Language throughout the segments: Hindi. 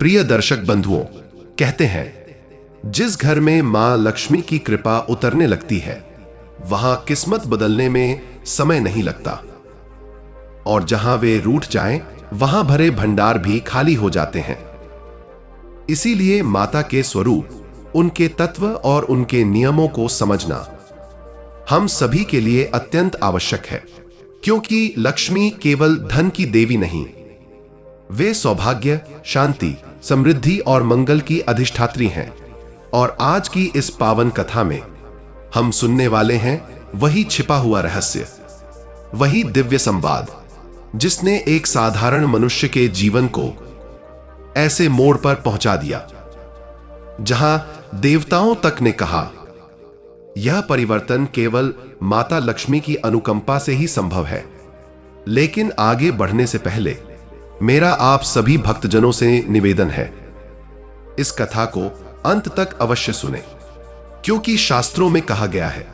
प्रिय दर्शक बंधुओं, कहते हैं जिस घर में मां लक्ष्मी की कृपा उतरने लगती है वहां किस्मत बदलने में समय नहीं लगता, और जहां वे रूठ जाएं वहां भरे भंडार भी खाली हो जाते हैं। इसीलिए माता के स्वरूप, उनके तत्व और उनके नियमों को समझना हम सभी के लिए अत्यंत आवश्यक है, क्योंकि लक्ष्मी केवल धन की देवी नहीं, वे सौभाग्य, शांति, समृद्धि और मंगल की अधिष्ठात्री हैं। और आज की इस पावन कथा में हम सुनने वाले हैं वही छिपा हुआ रहस्य, वही दिव्य संवाद जिसने एक साधारण मनुष्य के जीवन को ऐसे मोड़ पर पहुंचा दिया जहां देवताओं तक ने कहा यह परिवर्तन केवल माता लक्ष्मी की अनुकंपा से ही संभव है। लेकिन आगे बढ़ने से पहले मेरा आप सभी भक्तजनों से निवेदन है, इस कथा को अंत तक अवश्य सुने, क्योंकि शास्त्रों में कहा गया है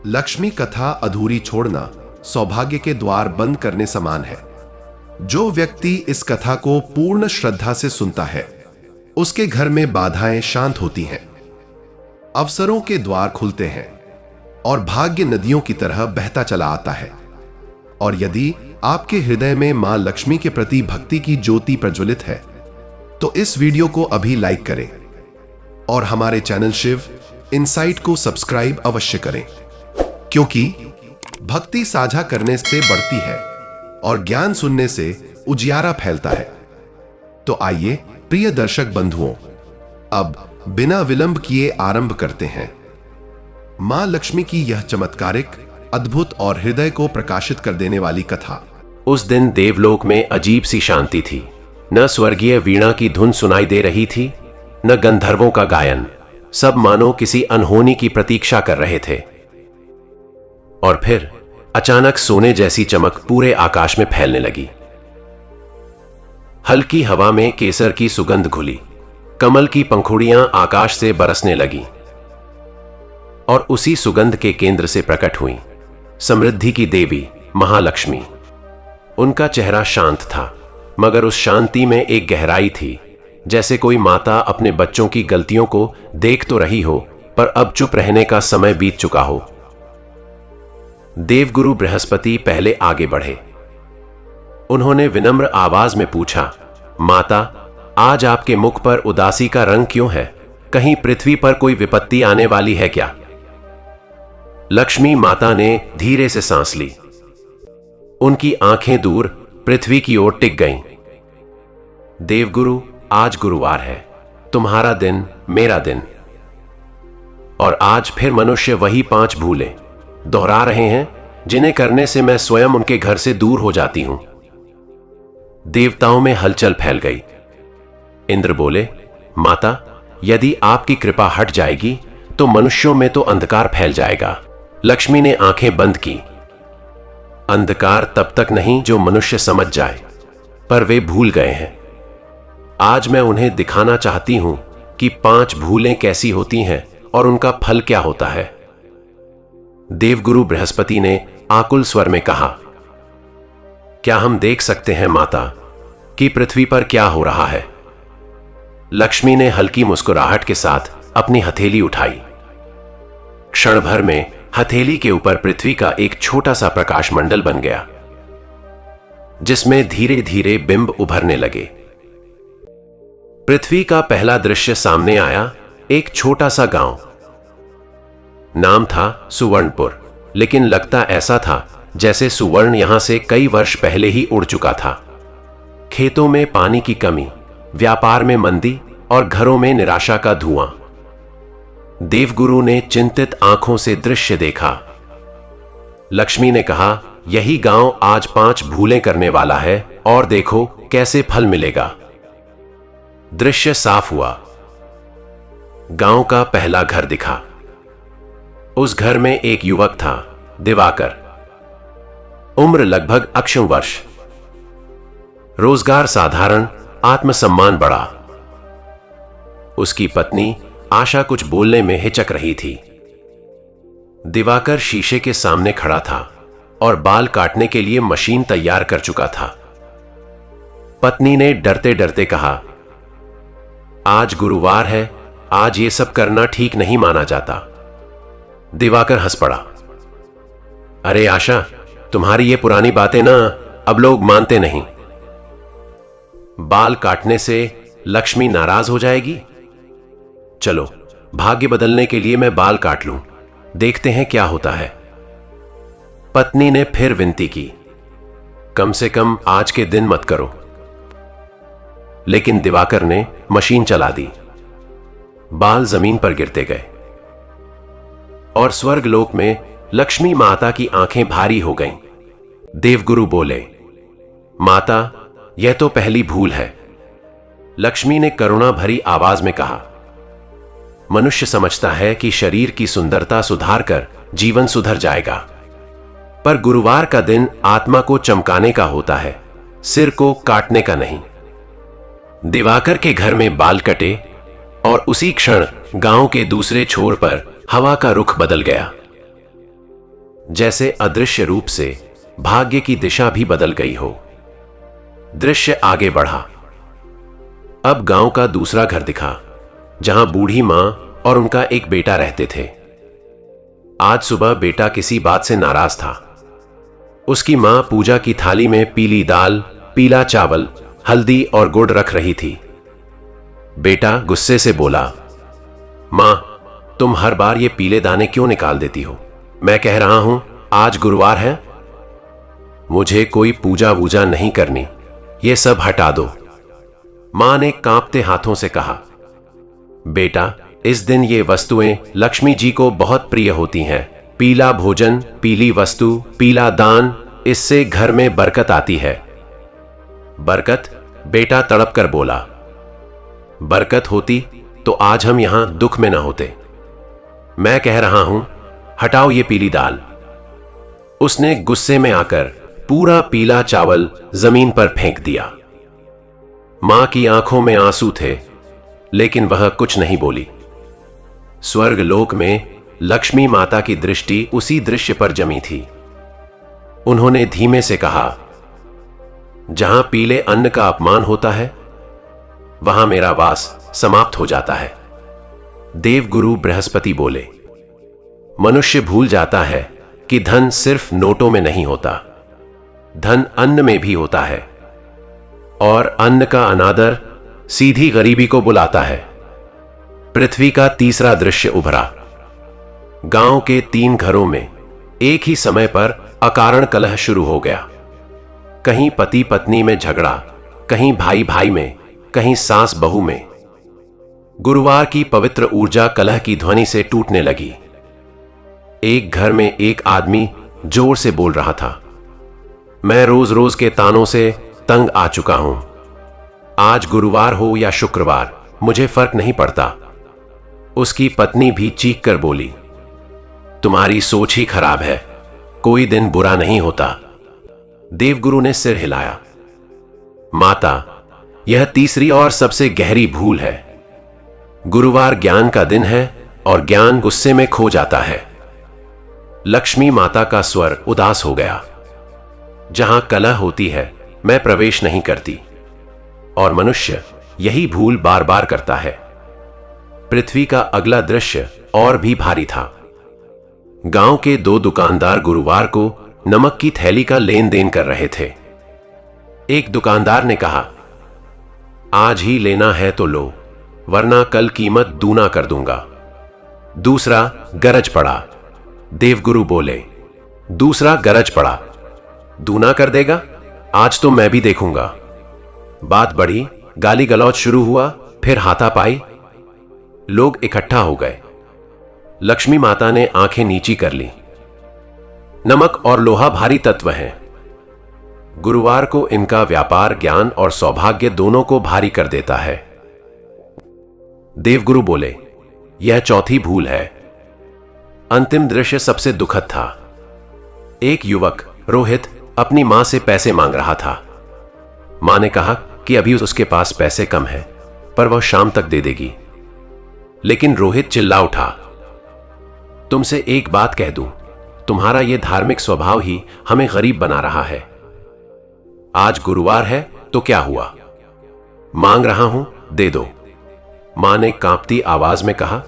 लक्ष्मी कथा अधूरी छोड़ना सौभाग्य के द्वार बंद करने समान है। जो व्यक्ति इस कथा को पूर्ण श्रद्धा से सुनता है उसके घर में बाधाएं शांत होती हैं, अवसरों के द्वार खुलते हैं और भाग्य नदियों की तरह बहता चला आता है। और यदि आपके हृदय में मां लक्ष्मी के प्रति भक्ति की ज्योति प्रज्वलित है तो इस वीडियो को अभी लाइक करें और हमारे चैनल शिव इनसाइट को सब्सक्राइब अवश्य करें, क्योंकि भक्ति साझा करने से बढ़ती है और ज्ञान सुनने से उजियारा फैलता है। तो आइए प्रिय दर्शक बंधुओं, अब बिना विलंब किए आरंभ करते हैं मां लक्ष्मी की यह चमत्कारिक, अद्भुत और हृदय को प्रकाशित कर देने वाली कथा। उस दिन देवलोक में अजीब सी शांति थी। न स्वर्गीय वीणा की धुन सुनाई दे रही थी, न गंधर्वों का गायन। सब मानो किसी अनहोनी की प्रतीक्षा कर रहे थे। और फिर अचानक सोने जैसी चमक पूरे आकाश में फैलने लगी। हल्की हवा में केसर की सुगंध घुली, कमल की पंखुड़ियां आकाश से बरसने लगी, और उसी सुगंध के केंद्र से प्रकट हुई समृद्धि की देवी महालक्ष्मी। उनका चेहरा शांत था, मगर उस शांति में एक गहराई थी, जैसे कोई माता अपने बच्चों की गलतियों को देख तो रही हो पर अब चुप रहने का समय बीत चुका हो। देवगुरु बृहस्पति पहले आगे बढ़े। उन्होंने विनम्र आवाज में पूछा, माता, आज आपके मुख पर उदासी का रंग क्यों है? कहीं पृथ्वी पर कोई विपत्ति आने वाली है क्या? लक्ष्मी माता ने धीरे से सांस ली। उनकी आंखें दूर पृथ्वी की ओर टिक गईं। देवगुरु, आज गुरुवार है, तुम्हारा दिन मेरा दिन। और आज फिर मनुष्य वही 5 भूलें दोहरा रहे हैं जिन्हें करने से मैं स्वयं उनके घर से दूर हो जाती हूं। देवताओं में हलचल फैल गई। इंद्र बोले, माता, यदि आपकी कृपा हट जाएगी तो मनुष्यों में तो अंधकार फैल जाएगा। लक्ष्मी ने आंखें बंद की। अंधकार तब तक नहीं जो मनुष्य समझ जाए, पर वे भूल गए हैं। आज मैं उन्हें दिखाना चाहती हूं कि 5 भूलें कैसी होती हैं और उनका फल क्या होता है। देवगुरु बृहस्पति ने आकुल स्वर में कहा, क्या हम देख सकते हैं माता कि पृथ्वी पर क्या हो रहा है? लक्ष्मी ने हल्की मुस्कुराहट के साथ अपनी हथेली उठाई। क्षण भर में हथेली के ऊपर पृथ्वी का एक छोटा सा प्रकाश मंडल बन गया, जिसमें धीरे धीरे बिंब उभरने लगे। पृथ्वी का पहला दृश्य सामने आया। एक छोटा सा गांव। नाम था सुवर्णपुर, लेकिन लगता ऐसा था जैसे सुवर्ण यहां से कई वर्ष पहले ही उड़ चुका था। खेतों में पानी की कमी, व्यापार में मंदी और घरों में निराशा का धुआं। देवगुरु ने चिंतित आंखों से दृश्य देखा। लक्ष्मी ने कहा, यही गांव आज 5 भूलें करने वाला है, और देखो कैसे फल मिलेगा। दृश्य साफ हुआ। गांव का पहला घर दिखा। उस घर में एक युवक था, दिवाकर। उम्र लगभग अक्षम वर्ष। रोजगार साधारण, आत्मसम्मान बड़ा। उसकी पत्नी आशा कुछ बोलने में हिचक रही थी। दिवाकर शीशे के सामने खड़ा था और बाल काटने के लिए मशीन तैयार कर चुका था। पत्नी ने डरते डरते कहा, आज गुरुवार है, आज ये सब करना ठीक नहीं माना जाता। दिवाकर हंस पड़ा। अरे आशा, तुम्हारी ये पुरानी बातें ना अब लोग मानते नहीं। बाल काटने से लक्ष्मी नाराज हो जाएगी? चलो, भाग्य बदलने के लिए मैं बाल काट लूं, देखते हैं क्या होता है। पत्नी ने फिर विनती की, कम से कम आज के दिन मत करो। लेकिन दिवाकर ने मशीन चला दी। बाल जमीन पर गिरते गए और स्वर्गलोक में लक्ष्मी माता की आंखें भारी हो गईं। देवगुरु बोले, माता, यह तो पहली भूल है। लक्ष्मी ने करुणा भरी आवाज में कहा, मनुष्य समझता है कि शरीर की सुंदरता सुधार कर जीवन सुधर जाएगा, पर गुरुवार का दिन आत्मा को चमकाने का होता है, सिर को काटने का नहीं। दिवाकर के घर में बाल कटे और उसी क्षण गांव के दूसरे छोर पर हवा का रुख बदल गया। जैसे अदृश्य रूप से भाग्य की दिशा भी बदल गई हो। दृश्य आगे बढ़ा। अब गांव का दूसरा घर दिखा, जहां बूढ़ी मां और उनका एक बेटा रहते थे। आज सुबह बेटा किसी बात से नाराज था। उसकी मां पूजा की थाली में पीली दाल, पीला चावल, हल्दी और गुड़ रख रही थी। बेटा गुस्से से बोला, मां, तुम हर बार ये पीले दाने क्यों निकाल देती हो? मैं कह रहा हूं, आज गुरुवार है। मुझे कोई पूजा वूजा नहीं करनी, ये सब हटा दो। मां ने कांपते हाथों से कहा, बेटा, इस दिन ये वस्तुएं लक्ष्मी जी को बहुत प्रिय होती हैं। पीला भोजन, पीली वस्तु, पीला दान, इससे घर में बरकत आती है। बरकत? बेटा तड़प कर बोला, बरकत होती तो आज हम यहां दुख में ना होते। मैं कह रहा हूं, हटाओ ये पीली दाल। उसने गुस्से में आकर पूरा पीला चावल जमीन पर फेंक दिया। मां की आंखों में आंसू थे, लेकिन वह कुछ नहीं बोली। स्वर्गलोक में लक्ष्मी माता की दृष्टि उसी दृश्य पर जमी थी। उन्होंने धीमे से कहा, जहां पीले अन्न का अपमान होता है, वहां मेरा वास समाप्त हो जाता है। देवगुरु बृहस्पति बोले, मनुष्य भूल जाता है कि धन सिर्फ नोटों में नहीं होता, धन अन्न में भी होता है, और अन्न का अनादर सीधी गरीबी को बुलाता है। पृथ्वी का तीसरा दृश्य उभरा। गांव के 3 घरों में एक ही समय पर अकारण कलह शुरू हो गया। कहीं पति पत्नी में झगड़ा, कहीं भाई भाई में, कहीं सास बहू में। गुरुवार की पवित्र ऊर्जा कलह की ध्वनि से टूटने लगी। एक घर में एक आदमी जोर से बोल रहा था, मैं रोज रोज के तानों से तंग आ चुका हूं। आज गुरुवार हो या शुक्रवार, मुझे फर्क नहीं पड़ता। उसकी पत्नी भी चीख कर बोली, तुम्हारी सोच ही खराब है, कोई दिन बुरा नहीं होता। देवगुरु ने सिर हिलाया, माता, यह तीसरी और सबसे गहरी भूल है। गुरुवार ज्ञान का दिन है और ज्ञान गुस्से में खो जाता है। लक्ष्मी माता का स्वर उदास हो गया। जहां कलह होती है, मैं प्रवेश नहीं करती, और मनुष्य यही भूल बार बार करता है। पृथ्वी का अगला दृश्य और भी भारी था। गांव के 2 दुकानदार गुरुवार को नमक की थैली का लेन देन कर रहे थे। एक दुकानदार ने कहा, आज ही लेना है तो लो, वरना कल कीमत दूना कर दूंगा। दूसरा गरज पड़ा। देवगुरु बोले, दूसरा गरज पड़ा, दूना कर देगा? आज तो मैं भी देखूंगा। बात बढ़ी, गाली गलौज शुरू हुआ, फिर हाथापाई। लोग इकट्ठा हो गए। लक्ष्मी माता ने आंखें नीची कर ली। नमक और लोहा भारी तत्व हैं। गुरुवार को इनका व्यापार ज्ञान और सौभाग्य दोनों को भारी कर देता है। देवगुरु बोले, यह चौथी भूल है। अंतिम दृश्य सबसे दुखद था। एक युवक रोहित अपनी मां से पैसे मांग रहा था। मां ने कहा कि अभी उसके पास पैसे कम है, पर वह शाम तक दे देगी। लेकिन रोहित चिल्ला उठा, तुमसे एक बात कह दूं, तुम्हारा यह धार्मिक स्वभाव ही हमें गरीब बना रहा है। आज गुरुवार है तो क्या हुआ, मांग रहा हूं, दे दो। मां ने कांपती आवाज में कहा,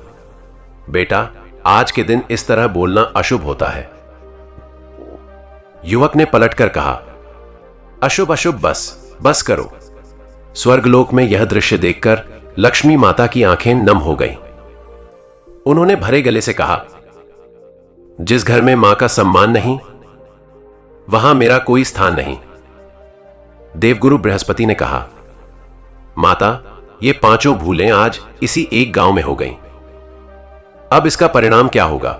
बेटा, आज के दिन इस तरह बोलना अशुभ होता है। युवक ने पलटकर कहा, अशुभ अशुभ बस करो। स्वर्गलोक में यह दृश्य देखकर लक्ष्मी माता की आंखें नम हो गईं। उन्होंने भरे गले से कहा, जिस घर में मां का सम्मान नहीं, वहां मेरा कोई स्थान नहीं। देवगुरु बृहस्पति ने कहा, माता, ये पांचों भूलें आज इसी एक गांव में हो गईं। अब इसका परिणाम क्या होगा?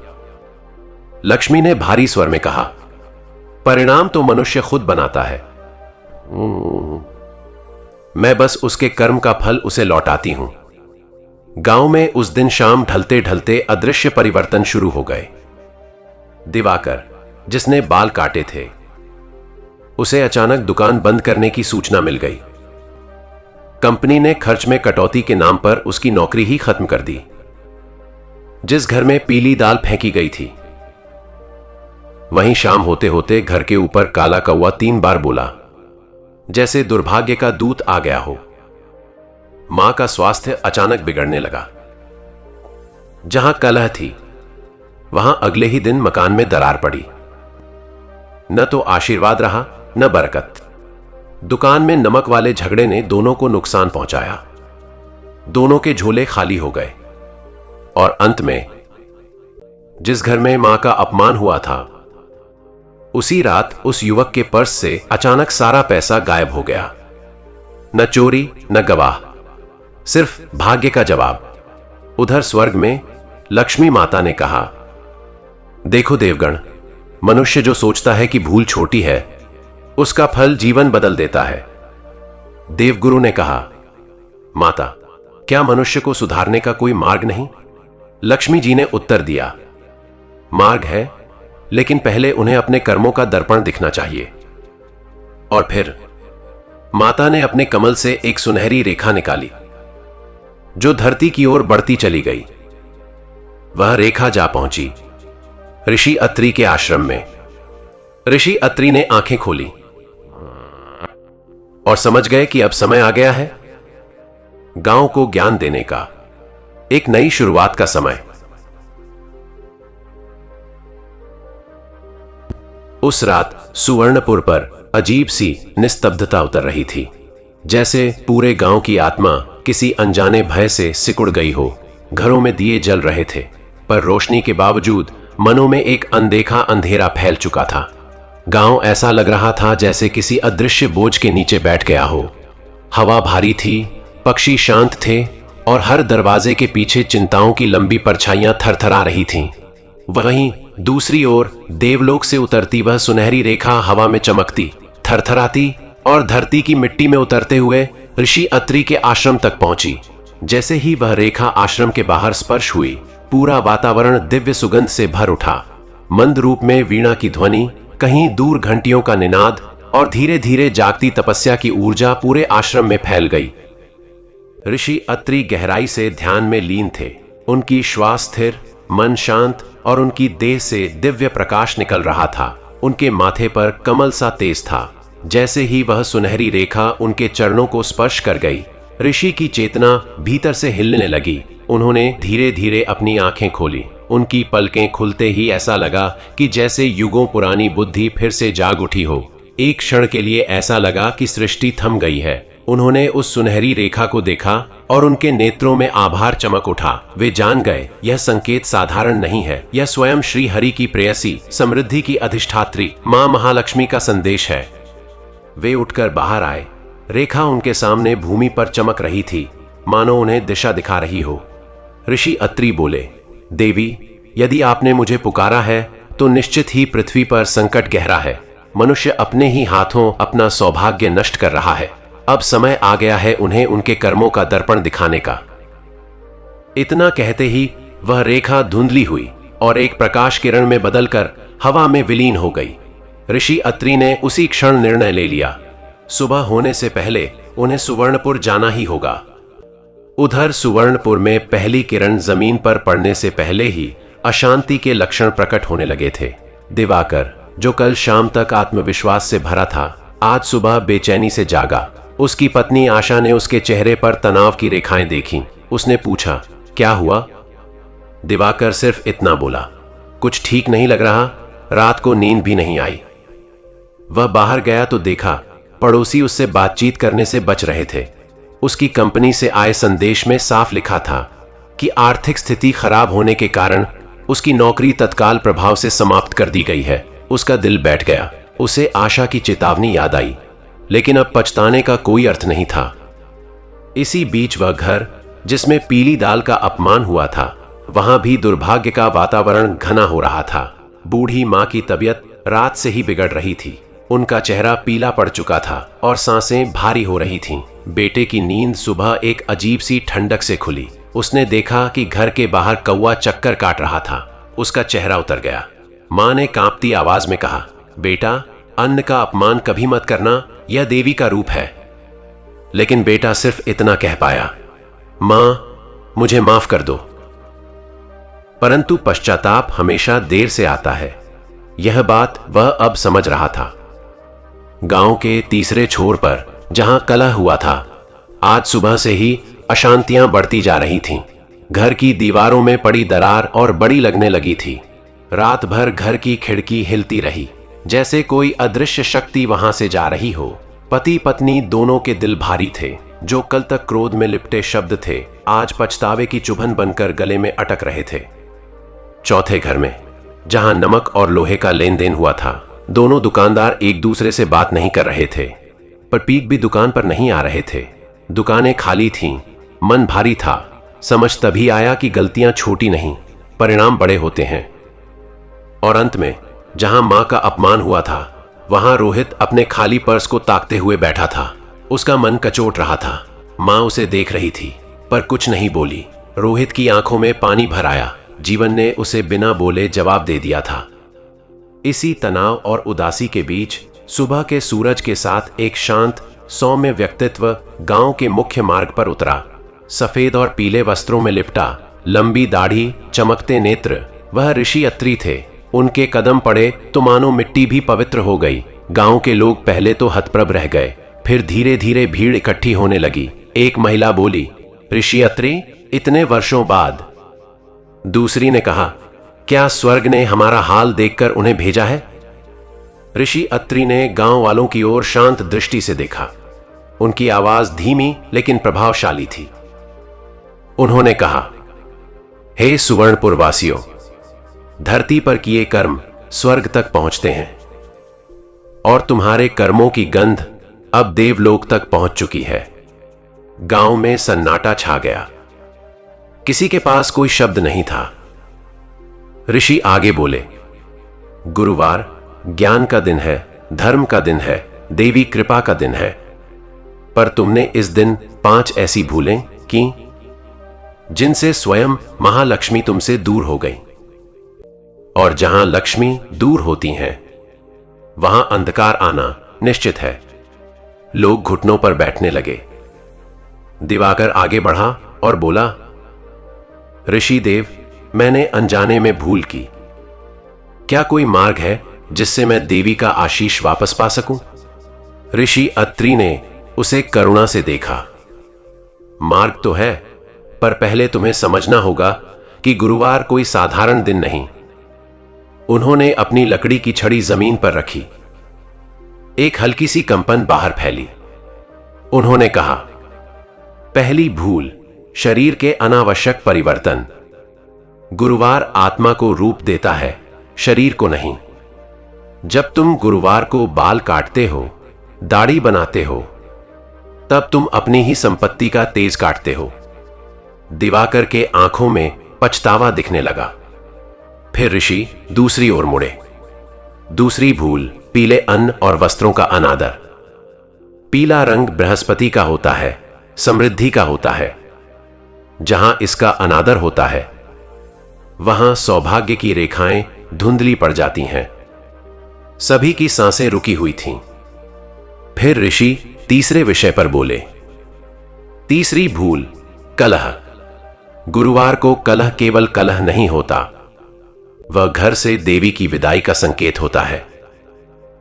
लक्ष्मी ने भारी स्वर में कहा, परिणाम तो मनुष्य खुद बनाता है। मैं बस उसके कर्म का फल उसे लौटाती हूं। गांव में उस दिन शाम ढलते ढलते अदृश्य परिवर्तन शुरू हो गए। दिवाकर, जिसने बाल काटे थे, उसे अचानक दुकान बंद करने की सूचना मिल गई। कंपनी ने खर्च में कटौती के नाम पर उसकी नौकरी ही खत्म कर दी। जिस घर में पीली दाल फेंकी गई थी, वहीं शाम होते होते घर के ऊपर काला कौवा 3 बार बोला, जैसे दुर्भाग्य का दूत आ गया हो। मां का स्वास्थ्य अचानक बिगड़ने लगा। जहां कलह थी, वहां अगले ही दिन मकान में दरार पड़ी। न तो आशीर्वाद रहा, न बरकत। दुकान में नमक वाले झगड़े ने दोनों को नुकसान पहुंचाया। दोनों के झोले खाली हो गए और अंत में जिस घर में मां का अपमान हुआ था, उसी रात उस युवक के पर्स से अचानक सारा पैसा गायब हो गया। न चोरी, न गवाह, सिर्फ भाग्य का जवाब। उधर स्वर्ग में लक्ष्मी माता ने कहा, देखो देवगण, मनुष्य जो सोचता है कि भूल छोटी है, उसका फल जीवन बदल देता है। देवगुरु ने कहा, माता, क्या मनुष्य को सुधारने का कोई मार्ग नहीं? लक्ष्मी जी ने उत्तर दिया, मार्ग है, लेकिन पहले उन्हें अपने कर्मों का दर्पण दिखना चाहिए। और फिर माता ने अपने कमल से एक सुनहरी रेखा निकाली, जो धरती की ओर बढ़ती चली गई। वह रेखा जा पहुंची ऋषि अत्रि के आश्रम में। ऋषि अत्रि ने आंखें खोली और समझ गए कि अब समय आ गया है गांव को ज्ञान देने का, एक नई शुरुआत का समय। उस रात सुवर्णपुर पर अजीब सी निस्तब्धता उतर रही थी, जैसे पूरे गांव की आत्मा किसी अनजाने भय से सिकुड़ गई हो। घरों में दिए जल रहे थे, पर रोशनी के बावजूद मनों में एक अनदेखा अंधेरा फैल चुका था। गांव ऐसा लग रहा था जैसे किसी अदृश्य बोझ के नीचे बैठ गया हो। हवा भारी थी, पक्षी शांत थे और हर दरवाजे के पीछे चिंताओं की लंबी परछाइयां थरथरा रही थीं। वहीं दूसरी ओर देवलोक से उतरती वह सुनहरी रेखा हवा में चमकती, थरथराती और धरती की मिट्टी में उतरते हुए ऋषि अत्रि के आश्रम तक पहुंची। जैसे ही वह रेखा आश्रम के बाहर स्पर्श हुई, पूरा वातावरण दिव्य सुगंध से भर उठा। मंद रूप में वीणा की ध्वनि, कहीं दूर घंटियों का निनाद और धीरे धीरे जागती तपस्या की ऊर्जा पूरे आश्रम में फैल गई। ऋषि अत्रि गहराई से ध्यान में लीन थे। उनकी श्वास स्थिर, मन शांत और उनकी देह से दिव्य प्रकाश निकल रहा था। उनके माथे पर कमल सा तेज था। जैसे ही वह सुनहरी रेखा उनके चरणों को स्पर्श कर गई, ऋषि की चेतना भीतर से हिलने लगी। उन्होंने धीरे धीरे अपनी आंखें खोली। उनकी पलकें खुलते ही ऐसा लगा कि जैसे युगों पुरानी बुद्धि फिर से जाग उठी हो। एक क्षण के लिए ऐसा लगा कि सृष्टि थम गई है। उन्होंने उस सुनहरी रेखा को देखा और उनके नेत्रों में आभार चमक उठा। वे जान गए, यह संकेत साधारण नहीं है। यह स्वयं श्री हरि की प्रेयसी, समृद्धि की अधिष्ठात्री मां महालक्ष्मी का संदेश है। वे उठकर बाहर आए। रेखा उनके सामने भूमि पर चमक रही थी, मानो उन्हें दिशा दिखा रही हो। ऋषि अत्रि बोले, देवी, यदि आपने मुझे पुकारा है तो निश्चित ही पृथ्वी पर संकट गहरा है। मनुष्य अपने ही हाथों अपना सौभाग्य नष्ट कर रहा है। अब समय आ गया है उन्हें उनके कर्मों का दर्पण दिखाने का। इतना कहते ही वह रेखा धुंधली हुई और एक प्रकाश किरण में बदलकर हवा में विलीन हो गई। ऋषि अत्रि ने उसी क्षण निर्णय ले लिया, सुबह होने से पहले उन्हें सुवर्णपुर जाना ही होगा। उधर सुवर्णपुर में पहली किरण जमीन पर पड़ने से पहले ही अशांति के लक्षण प्रकट होने लगे थे। दिवाकर, जो कल शाम तक आत्मविश्वास से भरा था, आज सुबह बेचैनी से जागा। उसकी पत्नी आशा ने उसके चेहरे पर तनाव की रेखाएं देखीं। उसने पूछा, क्या हुआ? दिवाकर सिर्फ इतना बोला, कुछ ठीक नहीं लग रहा, रात को नींद भी नहीं आई। वह बाहर गया तो देखा पड़ोसी उससे बातचीत करने से बच रहे थे। उसकी कंपनी से आए संदेश में साफ लिखा था कि आर्थिक स्थिति खराब होने के कारण उसकी नौकरी तत्काल प्रभाव से समाप्त कर दी गई है। उसका दिल बैठ गया। उसे आशा की चेतावनी याद आई, लेकिन अब पछताने का कोई अर्थ नहीं था। इसी बीच वह घर जिसमें पीली दाल का अपमान हुआ था, वहां भी दुर्भाग्य का वातावरण घना हो रहा था। बूढ़ी मां की तबीयत रात से ही बिगड़ रही थी। उनका चेहरा पीला पड़ चुका था और सांसें भारी हो रही थीं। बेटे की नींद सुबह एक अजीब सी ठंडक से खुली। उसने देखा कि घर के बाहर कौवा चक्कर काट रहा था। उसका चेहरा उतर गया। मां ने कांपती आवाज में कहा, बेटा, अन्न का अपमान कभी मत करना, यह देवी का रूप है। लेकिन बेटा सिर्फ इतना कह पाया, मां, मुझे माफ कर दो। परंतु पश्चाताप हमेशा देर से आता है। यह बात वह अब समझ रहा था। गांव के तीसरे छोर पर जहां कलह हुआ था, आज सुबह से ही अशांतियां बढ़ती जा रही थीं। घर की दीवारों में पड़ी दरार और बड़ी लगने लगी थी। रात भर घर की खिड़की हिलती रही, जैसे कोई अदृश्य शक्ति वहां से जा रही हो। पति पत्नी दोनों के दिल भारी थे। जो कल तक क्रोध में लिपटे शब्द थे, आज पछतावे की चुभन बनकर गले में अटक रहे थे। चौथे घर में, जहां नमक और लोहे का लेन देन हुआ था, दोनों दुकानदार एक दूसरे से बात नहीं कर रहे थे। पर पीक भी दुकान पर नहीं आ रहे थे। दुकानें खाली थीं। मन भारी था। समझ तभी आया कि गलतियां छोटी नहीं, परिणाम बड़े होते हैं। और अंत में, जहां मां का अपमान हुआ था, वहां रोहित अपने खाली पर्स को ताकते हुए बैठा था। उसका मन कचोट रहा था। मां उसे देख रही थी, पर कुछ नहीं बोली। रोहित की आंखों में पानी भर आया। जीवन ने उसे बिना बोले जवाब दे दिया था। इसी तनाव और उदासी के बीच सुबह के सूरज के साथ एक शांत, सौम्य व्यक्तित्व गांव के मुख्य मार्ग पर उतरा। सफेद और पीले वस्त्रों में लिपटा, लंबी दाढ़ी, चमकते नेत्र, वह ऋषि अत्री थे। उनके कदम पड़े तो मानो मिट्टी भी पवित्र हो गई। गांव के लोग पहले तो हतप्रभ रह गए, फिर धीरे धीरे भीड़ इकट्ठी होने लगी। एक महिला बोली, ऋषि अत्री, इतने वर्षों बाद। दूसरी ने कहा, क्या स्वर्ग ने हमारा हाल देखकर उन्हें भेजा है? ऋषि अत्री ने गांव वालों की ओर शांत दृष्टि से देखा। उनकी आवाज धीमी लेकिन प्रभावशाली थी। उन्होंने कहा, हे सुवर्णपुर वासियों, धरती पर किए कर्म स्वर्ग तक पहुंचते हैं और तुम्हारे कर्मों की गंध अब देवलोक तक पहुंच चुकी है। गांव में सन्नाटा छा गया। किसी के पास कोई शब्द नहीं था। ऋषि आगे बोले, गुरुवार ज्ञान का दिन है, धर्म का दिन है, देवी कृपा का दिन है। पर तुमने इस दिन 5 ऐसी भूलें की जिनसे स्वयं महालक्ष्मी तुमसे दूर हो गई। और जहां लक्ष्मी दूर होती हैं, वहां अंधकार आना निश्चित है। लोग घुटनों पर बैठने लगे। दिवाकर आगे बढ़ा और बोला, ऋषि देव, मैंने अनजाने में भूल की। क्या कोई मार्ग है जिससे मैं देवी का आशीष वापस पा सकूं? ऋषि अत्री ने उसे करुणा से देखा। मार्ग तो है, पर पहले तुम्हें समझना होगा कि गुरुवार कोई साधारण दिन नहीं। उन्होंने अपनी लकड़ी की छड़ी जमीन पर रखी। एक हल्की सी कंपन बाहर फैली। उन्होंने कहा, पहली भूल, शरीर के अनावश्यक परिवर्तन। गुरुवार आत्मा को रूप देता है, शरीर को नहीं। जब तुम गुरुवार को बाल काटते हो, दाढ़ी बनाते हो, तब तुम अपनी ही संपत्ति का तेज काटते हो। दिवाकर के आंखों में पछतावा दिखने लगा। फिर ऋषि दूसरी ओर मुड़े। दूसरी भूल, पीले अन्न और वस्त्रों का अनादर। पीला रंग बृहस्पति का होता है, समृद्धि का होता है। जहां इसका अनादर होता है, वहां सौभाग्य की रेखाएं धुंधली पड़ जाती हैं। सभी की सांसें रुकी हुई थीं। फिर ऋषि तीसरे विषय पर बोले। तीसरी भूल, कलह। गुरुवार को कलह केवल कलह नहीं होता, वह घर से देवी की विदाई का संकेत होता है।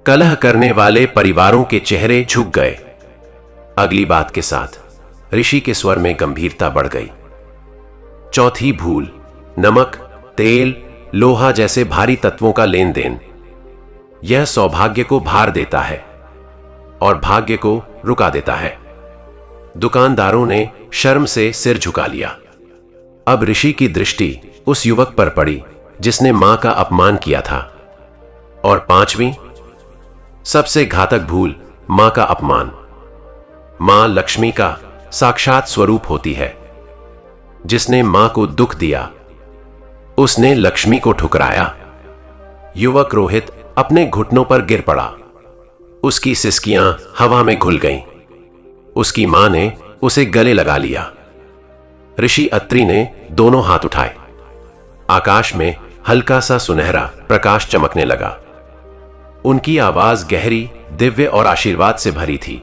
कलह करने वाले परिवारों के चेहरे झुक गए। अगली बात के साथ ऋषि के स्वर में गंभीरता बढ़ गई। चौथी भूल, नमक, तेल, लोहा जैसे भारी तत्वों का लेन देन। यह सौभाग्य को भार देता है और भाग्य को रुका देता है। दुकानदारों ने शर्म से सिर झुका लिया। अब ऋषि की दृष्टि उस युवक पर पड़ी जिसने मां का अपमान किया था। और पांचवी, सबसे घातक भूल, मां का अपमान। मां लक्ष्मी का साक्षात स्वरूप होती है। जिसने मां को दुख दिया उसने लक्ष्मी को ठुकराया। युवक रोहित अपने घुटनों पर गिर पड़ा। उसकी सिसकियां हवा में घुल गईं। उसकी मां ने उसे गले लगा लिया। ऋषि अत्रि ने दोनों हाथ उठाए। आकाश में हल्का सा सुनहरा प्रकाश चमकने लगा। उनकी आवाज गहरी, दिव्य और आशीर्वाद से भरी थी।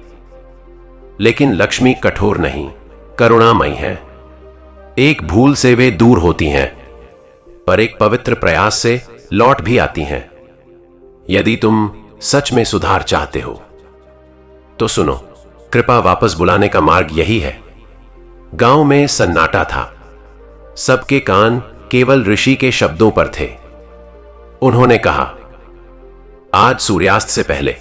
लेकिन लक्ष्मी कठोर नहीं, करुणामयी है। एक भूल से वे दूर होती हैं, पर एक पवित्र प्रयास से लौट भी आती हैं। यदि तुम सच में सुधार चाहते हो तो सुनो, कृपा वापस बुलाने का मार्ग यही है। गांव में सन्नाटा था। सबके कान केवल ऋषि के शब्दों पर थे। उन्होंने कहा, आज सूर्यास्त से पहले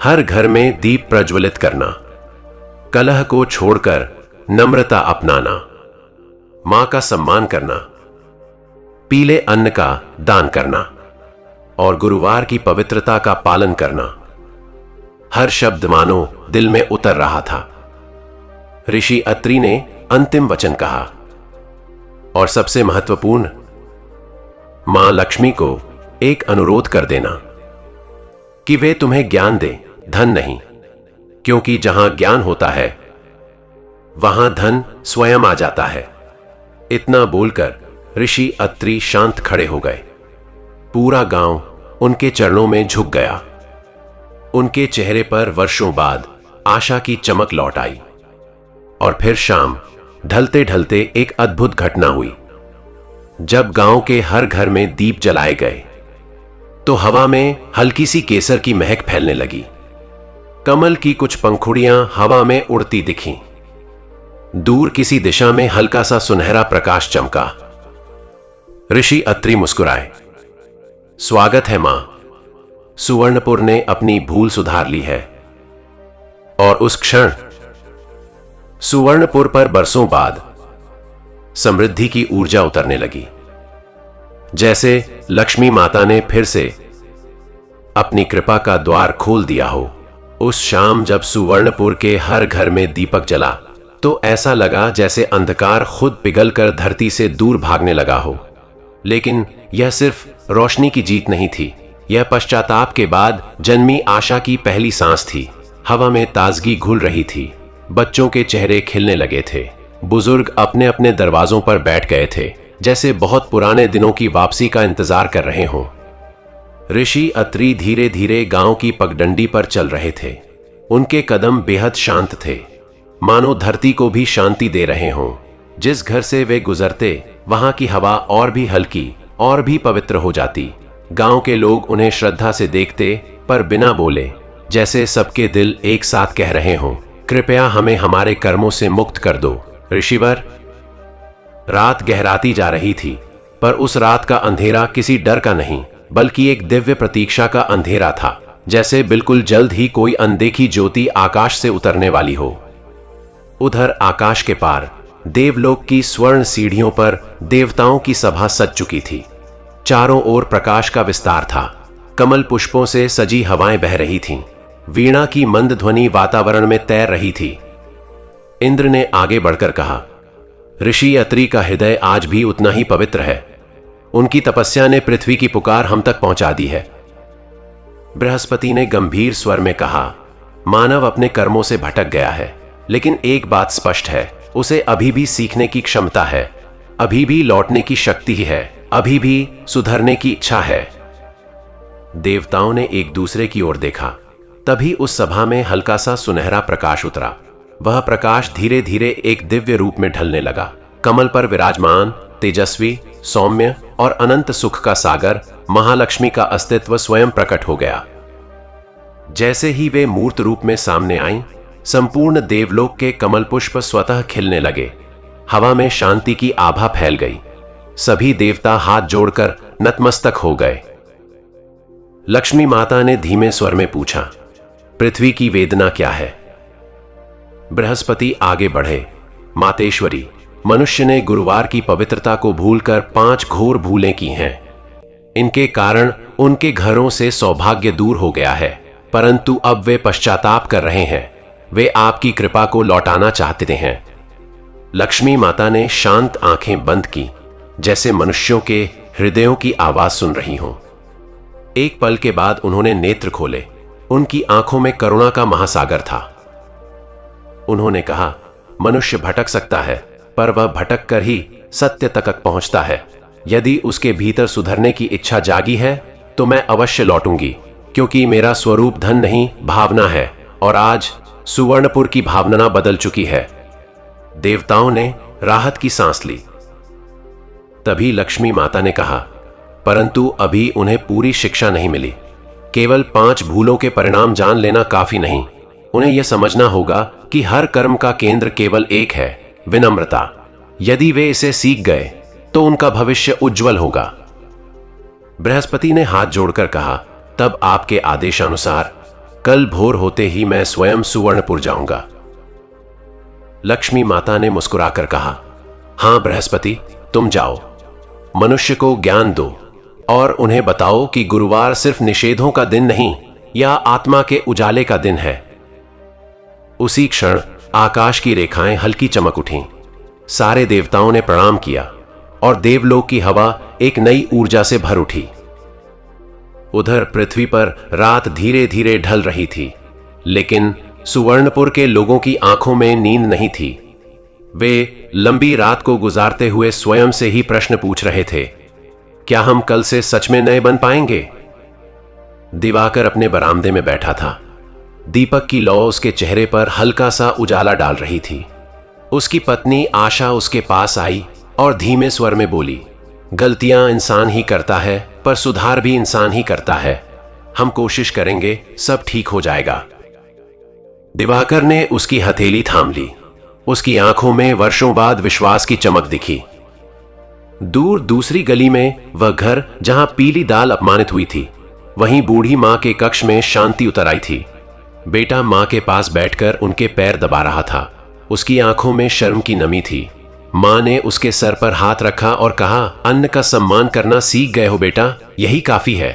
हर घर में दीप प्रज्वलित करना, कलह को छोड़कर नम्रता अपनाना, मां का सम्मान करना, पीले अन्न का दान करना और गुरुवार की पवित्रता का पालन करना। हर शब्द मानो दिल में उतर रहा था। ऋषि अत्रि ने अंतिम वचन कहा, और सबसे महत्वपूर्ण, मां लक्ष्मी को एक अनुरोध कर देना कि वे तुम्हें ज्ञान दें, धन नहीं, क्योंकि जहां ज्ञान होता है वहां धन स्वयं आ जाता है। इतना बोलकर ऋषि अत्रि शांत खड़े हो गए। पूरा गांव उनके चरणों में झुक गया। उनके चेहरे पर वर्षों बाद आशा की चमक लौट आई। और फिर शाम ढलते ढलते एक अद्भुत घटना हुई। जब गांव के हर घर में दीप जलाए गए तो हवा में हल्की सी केसर की महक फैलने लगी। कमल की कुछ पंखुड़ियां हवा में उड़ती दिखीं। दूर किसी दिशा में हल्का सा सुनहरा प्रकाश चमका। ऋषि अत्रि मुस्कुराए। स्वागत है मां, सुवर्णपुर ने अपनी भूल सुधार ली है। और उस क्षण सुवर्णपुर पर बरसों बाद समृद्धि की ऊर्जा उतरने लगी। जैसे लक्ष्मी माता ने फिर से अपनी कृपा का द्वार खोल दिया हो। उस शाम जब सुवर्णपुर के हर घर में दीपक जला तो ऐसा लगा जैसे अंधकार खुद पिघलकर धरती से दूर भागने लगा हो। लेकिन यह सिर्फ रोशनी की जीत नहीं थी, यह पश्चाताप के बाद जन्मी आशा की पहली सांस थी। हवा में ताजगी घुल रही थी। बच्चों के चेहरे खिलने लगे थे। बुजुर्ग अपने अपने दरवाजों पर बैठ गए थे, जैसे बहुत पुराने दिनों की वापसी का इंतजार कर रहे हों। ऋषि अत्रि धीरे धीरे गांव की पगडंडी पर चल रहे थे। उनके कदम बेहद शांत थे, मानो धरती को भी शांति दे रहे हों। जिस घर से वे गुजरते वहां की हवा और भी हल्की और भी पवित्र हो जाती। गांव के लोग उन्हें श्रद्धा से देखते, पर बिना बोले, जैसे सबके दिल एक साथ कह रहे हों, कृपया हमें हमारे कर्मों से मुक्त कर दो ऋषिवर। रात गहराती जा रही थी, पर उस रात का अंधेरा किसी डर का नहीं, बल्कि एक दिव्य प्रतीक्षा का अंधेरा था। जैसे बिल्कुल जल्द ही कोई अनदेखी ज्योति आकाश से उतरने वाली हो। उधर आकाश के पार देवलोक की स्वर्ण सीढ़ियों पर देवताओं की सभा सज चुकी थी। चारों ओर प्रकाश का विस्तार था। कमल पुष्पों से सजी हवाएं बह रही थीं। वीणा की मंद ध्वनि वातावरण में तैर रही थी। इंद्र ने आगे बढ़कर कहा, ऋषि अत्रि का हृदय आज भी उतना ही पवित्र है। उनकी तपस्या ने पृथ्वी की पुकार हम तक पहुंचा दी है। बृहस्पति ने गंभीर स्वर में कहा, मानव अपने कर्मों से भटक गया है, लेकिन एक बात स्पष्ट है, उसे अभी भी सीखने की क्षमता है, अभी भी लौटने की शक्ति है, अभी भी सुधरने की इच्छा है। देवताओं ने एक दूसरे की ओर देखा। तभी उस सभा में हल्का सा सुनहरा प्रकाश उतरा। वह प्रकाश धीरे धीरे एक दिव्य रूप में ढलने लगा। कमल पर विराजमान, तेजस्वी, सौम्य और अनंत सुख का सागर महालक्ष्मी का अस्तित्व स्वयं प्रकट हो गया। जैसे ही वे मूर्त रूप में सामने आईं, संपूर्ण देवलोक के कमल पुष्प स्वतः खिलने लगे। हवा में शांति की आभा फैल गई। सभी देवता हाथ जोड़कर नतमस्तक हो गए। लक्ष्मी माता ने धीमे स्वर में पूछा, पृथ्वी की वेदना क्या है? बृहस्पति आगे बढ़े, मातेश्वरी, मनुष्य ने गुरुवार की पवित्रता को भूलकर 5 घोर भूलें की हैं। इनके कारण उनके घरों से सौभाग्य दूर हो गया है, परंतु अब वे पश्चाताप कर रहे हैं। वे आपकी कृपा को लौटाना चाहते हैं। लक्ष्मी माता ने शांत आंखें बंद की, जैसे मनुष्यों के हृदयों की आवाज सुन रही हों। एक पल के बाद उन्होंने नेत्र खोले। उनकी आंखों में करुणा का महासागर था। उन्होंने कहा, मनुष्य भटक सकता है, पर वह भटक कर ही सत्य तक पहुंचता है। यदि उसके भीतर सुधरने की इच्छा जागी है तो मैं अवश्य लौटूंगी, क्योंकि मेरा स्वरूप धन नहीं भावना है, और आज सुवर्णपुर की भावना बदल चुकी है। देवताओं ने राहत की सांस ली। तभी लक्ष्मी माता ने कहा, परंतु अभी उन्हें पूरी शिक्षा नहीं मिली। केवल 5 भूलों के परिणाम जान लेना काफी नहीं। उन्हें यह समझना होगा कि हर कर्म का केंद्र केवल एक है, विनम्रता। यदि वे इसे सीख गए तो उनका भविष्य उज्जवल होगा। बृहस्पति ने हाथ जोड़कर कहा, तब आपके आदेशानुसार कल भोर होते ही मैं स्वयं सुवर्णपुर जाऊंगा। लक्ष्मी माता ने मुस्कुराकर कहा, हां बृहस्पति, तुम जाओ। मनुष्य को ज्ञान दो और उन्हें बताओ कि गुरुवार सिर्फ निषेधों का दिन नहीं, या आत्मा के उजाले का दिन है। उसी क्षण आकाश की रेखाएं हल्की चमक उठीं। सारे देवताओं ने प्रणाम किया और देवलोक की हवा एक नई ऊर्जा से भर उठी। उधर पृथ्वी पर रात धीरे धीरे ढल रही थी, लेकिन सुवर्णपुर के लोगों की आंखों में नींद नहीं थी। वे लंबी रात को गुजारते हुए स्वयं से ही प्रश्न पूछ रहे थे, क्या हम कल से सच में नए बन पाएंगे? दिवाकर अपने बरामदे में बैठा था। दीपक की लौ उसके चेहरे पर हल्का सा उजाला डाल रही थी। उसकी पत्नी आशा उसके पास आई और धीमे स्वर में बोली, गलतियां इंसान ही करता है, पर सुधार भी इंसान ही करता है। हम कोशिश करेंगे, सब ठीक हो जाएगा। दिवाकर ने उसकी हथेली थाम ली। उसकी आंखों में वर्षों बाद विश्वास की चमक दिखी। दूर दूसरी गली में वह घर जहां पीली दाल अपमानित हुई थी, वहीं बूढ़ी मां के कक्ष में शांति उतर आई थी। बेटा मां के पास बैठकर उनके पैर दबा रहा था। उसकी आंखों में शर्म की नमी थी। मां ने उसके सर पर हाथ रखा और कहा, अन्न का सम्मान करना सीख गए हो बेटा, यही काफी है।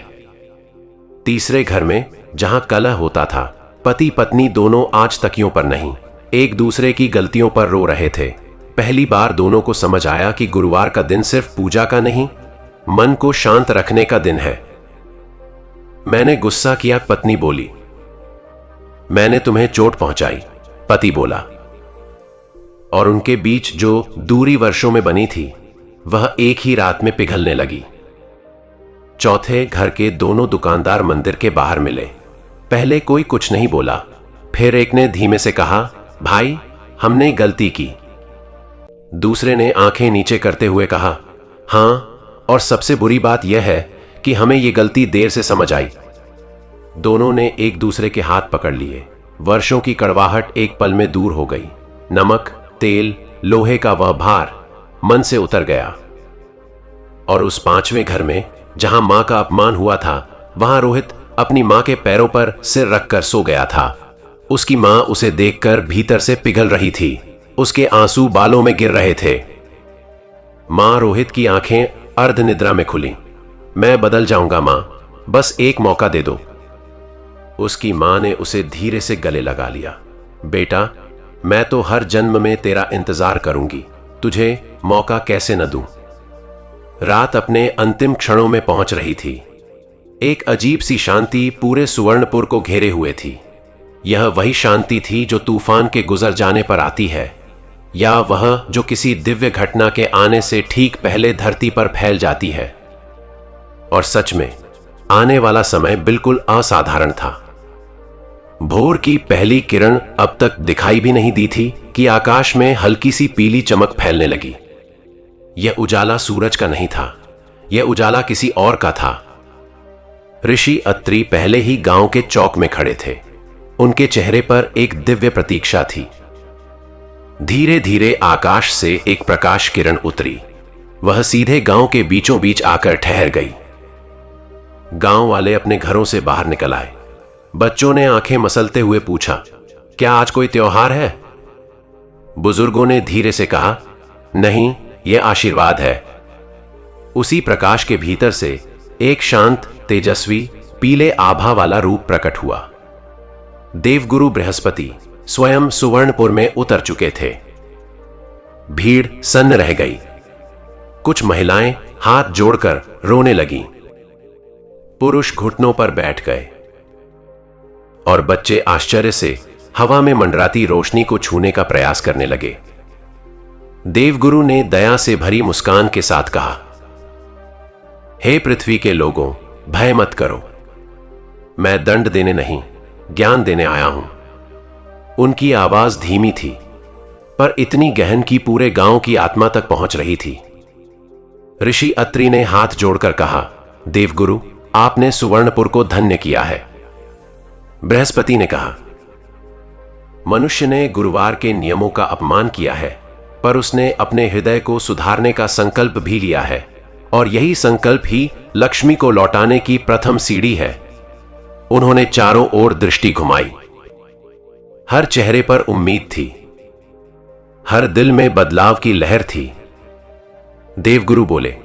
तीसरे घर में जहां कलह होता था, पति पत्नी दोनों आज तकियों पर नहीं, एक दूसरे की गलतियों पर रो रहे थे। पहली बार दोनों को समझ आया कि गुरुवार का दिन सिर्फ पूजा का नहीं, मन को शांत रखने का दिन है। मैंने गुस्सा किया, पत्नी बोली। मैंने तुम्हें चोट पहुंचाई, पति बोला। और उनके बीच जो दूरी वर्षों में बनी थी, वह एक ही रात में पिघलने लगी। चौथे घर के दोनों दुकानदार मंदिर के बाहर मिले। पहले कोई कुछ नहीं बोला, फिर एक ने धीमे से कहा, भाई हमने गलती की। दूसरे ने आंखें नीचे करते हुए कहा, हां, और सबसे बुरी बात यह है कि हमें यह गलती देर से समझ आई। दोनों ने एक दूसरे के हाथ पकड़ लिए। वर्षों की कड़वाहट एक पल में दूर हो गई। नमक, तेल, लोहे का वह भार मन से उतर गया। और उस 5वें घर में जहां मां का अपमान हुआ था, वहां रोहित अपनी मां के पैरों पर सिर रखकर सो गया था। उसकी मां उसे देखकर भीतर से पिघल रही थी। उसके आंसू बालों में गिर रहे थे। मां रोहित की आंखें अर्ध निद्रा में खुली। मैं बदल जाऊंगा मां, बस एक मौका दे दो। उसकी मां ने उसे धीरे से गले लगा लिया। बेटा, मैं तो हर जन्म में तेरा इंतजार करूंगी, तुझे मौका कैसे न दूं। रात अपने अंतिम क्षणों में पहुंच रही थी। एक अजीब सी शांति पूरे सुवर्णपुर को घेरे हुए थी। यह वही शांति थी जो तूफान के गुजर जाने पर आती है, या वह जो किसी दिव्य घटना के आने से ठीक पहले धरती पर फैल जाती है। और सच में आने वाला समय बिल्कुल असाधारण था। भोर की पहली किरण अब तक दिखाई भी नहीं दी थी कि आकाश में हल्की सी पीली चमक फैलने लगी। यह उजाला सूरज का नहीं था, यह उजाला किसी और का था। ऋषि अत्रि पहले ही गांव के चौक में खड़े थे। उनके चेहरे पर एक दिव्य प्रतीक्षा थी। धीरे धीरे आकाश से एक प्रकाश किरण उतरी। वह सीधे गांव के बीचों बीच आकर ठहर गई। गांव वाले अपने घरों से बाहर निकल आए। बच्चों ने आंखें मसलते हुए पूछा, क्या आज कोई त्योहार है? बुजुर्गों ने धीरे से कहा, नहीं, यह आशीर्वाद है। उसी प्रकाश के भीतर से एक शांत, तेजस्वी, पीले आभा वाला रूप प्रकट हुआ। देवगुरु बृहस्पति स्वयं सुवर्णपुर में उतर चुके थे। भीड़ सन्न रह गई। कुछ महिलाएं हाथ जोड़कर रोने लगीं। पुरुष घुटनों पर बैठ गए और बच्चे आश्चर्य से हवा में मंडराती रोशनी को छूने का प्रयास करने लगे। देवगुरु ने दया से भरी मुस्कान के साथ कहा, हे पृथ्वी के लोगों, भय मत करो। मैं दंड देने नहीं, ज्ञान देने आया हूं। उनकी आवाज धीमी थी, पर इतनी गहन कि पूरे गांव की आत्मा तक पहुंच रही थी। ऋषि अत्रि ने हाथ जोड़कर कहा, देवगुरु, आपने सुवर्णपुर को धन्य किया है। बृहस्पति ने कहा, मनुष्य ने गुरुवार के नियमों का अपमान किया है, पर उसने अपने हृदय को सुधारने का संकल्प भी लिया है, और यही संकल्प ही लक्ष्मी को लौटाने की प्रथम सीढ़ी है। उन्होंने चारों ओर दृष्टि घुमाई। हर चेहरे पर उम्मीद थी, हर दिल में बदलाव की लहर थी। देवगुरु बोले,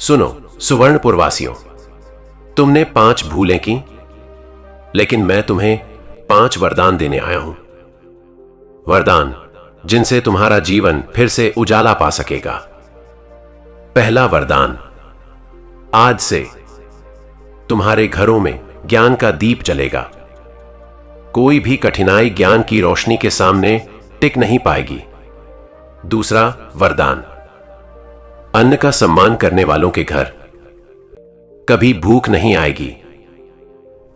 सुनो सुवर्णपुर वासियों, तुमने 5 भूलें की, लेकिन मैं तुम्हें 5 वरदान देने आया हूं। वरदान जिनसे तुम्हारा जीवन फिर से उजाला पा सकेगा। पहला वरदान, आज से तुम्हारे घरों में ज्ञान का दीप जलेगा। कोई भी कठिनाई ज्ञान की रोशनी के सामने टिक नहीं पाएगी। दूसरा वरदान, अन्न का सम्मान करने वालों के घर कभी भूख नहीं आएगी।